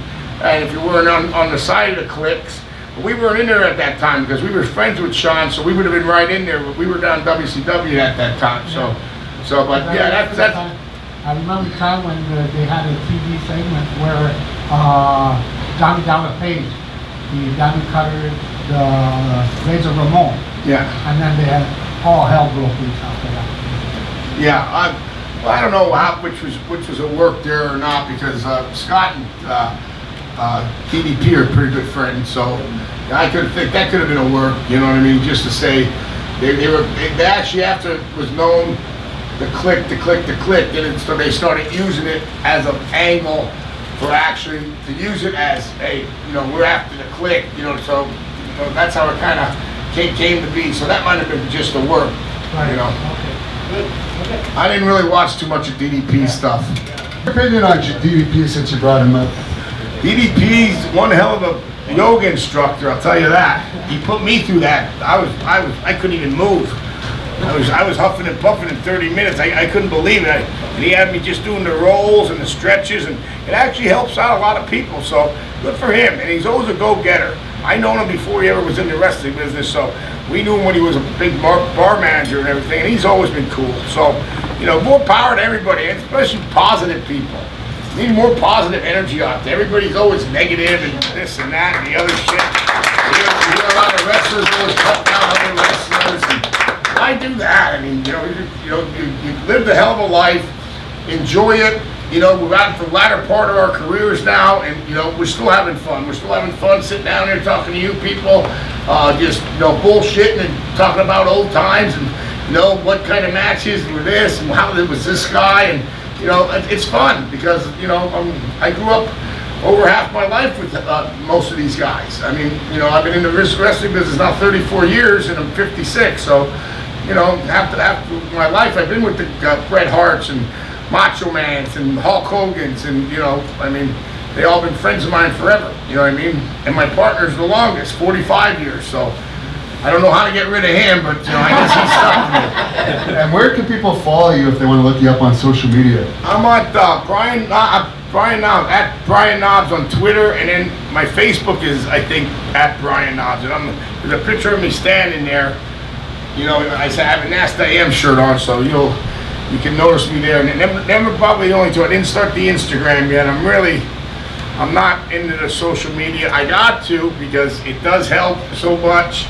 if you weren't on the side of the Clicks, but we weren't in there at that time because we were friends with Sean, so we would have been right in there, but we were down WCW at that time, but yeah, that's. I remember the time when they had a TV segment where Johnny Gallopage, the Diamond Cutter, the Razor Ramon. Yeah. And then they had all hell broke loose after that. Yeah, I don't know which was a work there or not because Scott and DDP are pretty good friends, so I could think that could have been a work. You know what I mean? Just to say they actually after it was known the Click, and so they started using it as an angle for actually to use it as we're after the Click, so that's how it kind of came to be. So that might have been just a work, right. Okay. Good. Okay. I didn't really watch too much of DDP stuff. Your opinion on DDP since you brought him up? DDP's one hell of a yoga instructor, I'll tell you that. He put me through that. I couldn't even move. I was huffing and puffing in 30 minutes. I couldn't believe it. And he had me just doing the rolls and the stretches, and it actually helps out a lot of people. So good for him. And he's always a go-getter. I known him before he ever was in the wrestling business, so we knew him when he was a big bar manager and everything. And he's always been cool. So, you know, more power to everybody, and especially positive people. We need more positive energy out there. Everybody's always negative and this and that and the other shit. You hear a lot of wrestlers always cut down other wrestlers. And I do that. I mean, you live the hell of a life, enjoy it. You know, we're out for the latter part of our careers now, and you know, we're still having fun. We're still having fun sitting down here talking to you people, just bullshitting and talking about old times and what kind of matches were this and how it was this guy, and it's fun because I grew up over half my life with most of these guys. I mean, I've been in the wrestling business now 34 years, and I'm 56. So, half my life I've been with the Bret Harts and Macho Mans and Hulk Hogans, and they all been friends of mine forever. You know what I mean? And my partner's the longest, 45 years. So I don't know how to get rid of him, but I guess he's stuck to me. And where can people follow you if they want to look you up on social media? I'm at Brian Knobs, at Brian Knobs on Twitter, and then my Facebook is, I think, at Brian Knobs. And there's a picture of me standing there. I have a Nasty AM shirt on, so you can notice me there. And never probably going to. I didn't start the Instagram yet. I'm not into the social media. I got to, because it does help so much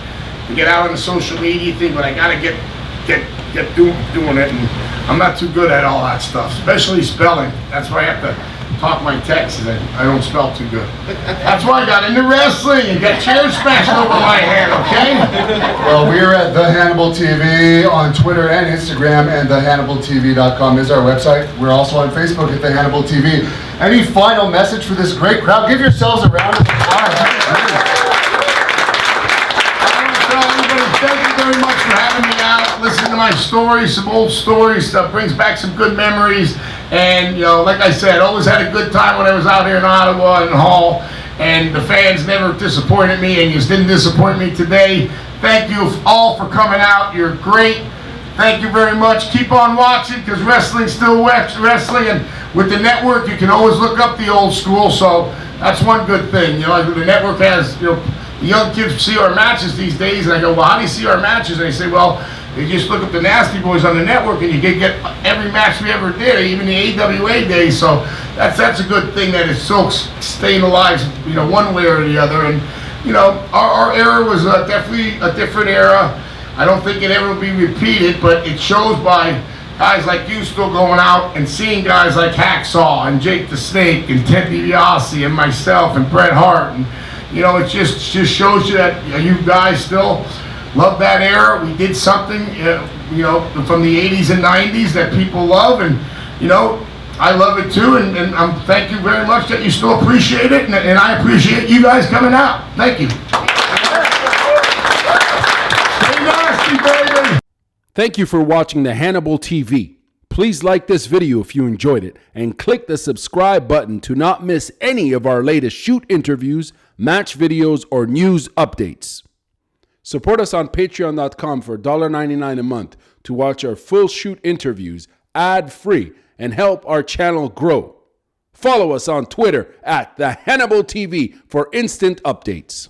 to get out on the social media thing, but I gotta get doing it, and I'm not too good at all that stuff, especially spelling. That's why I have to talk my texts, and I don't spell too good. That's why I got into wrestling and got chairs smashed over my head, okay? Well, we're at The Hannibal TV on Twitter and Instagram, and thehannibaltv.com is our website. We're also on Facebook at The Hannibal TV. Any final message for this great crowd? Give yourselves a round of applause. Thank you very much for having me out. Listen to my stories, some old stories, stuff brings back some good memories. And like I said, always had a good time when I was out here in Ottawa and Hall. And the fans never disappointed me, and you didn't disappoint me today. Thank you all for coming out. You're great. Thank you very much. Keep on watching, because wrestling's still wrestling, and with the network you can always look up the old school. So that's one good thing. The network has the young kids see our matches these days, and I go, well, how do you see our matches? And they say, well, you just look up the Nasty Boys on the network, and you can get every match we ever did, even the AWA days. So that's a good thing, that it's still staying alive, one way or the other. And our era was definitely a different era. I don't think it ever will be repeated, but it shows by guys like you still going out and seeing guys like Hacksaw and Jake the Snake and Ted DiBiase and myself and Bret Hart, and it just shows you that you guys still love that era. We did something, from the 80s and 90s that people love, and I love it too. And thank you very much that you still appreciate it, and I appreciate you guys coming out. Thank you. Stay nasty, baby. Thank you for watching the Hannibal TV. Please like this video if you enjoyed it, and click the subscribe button to not miss any of our latest shoot interviews, match videos, or news updates. Support us on patreon.com for $1.99 a month to watch our full shoot interviews ad-free and help our channel grow. Follow us on Twitter at The Hannibal TV for instant updates.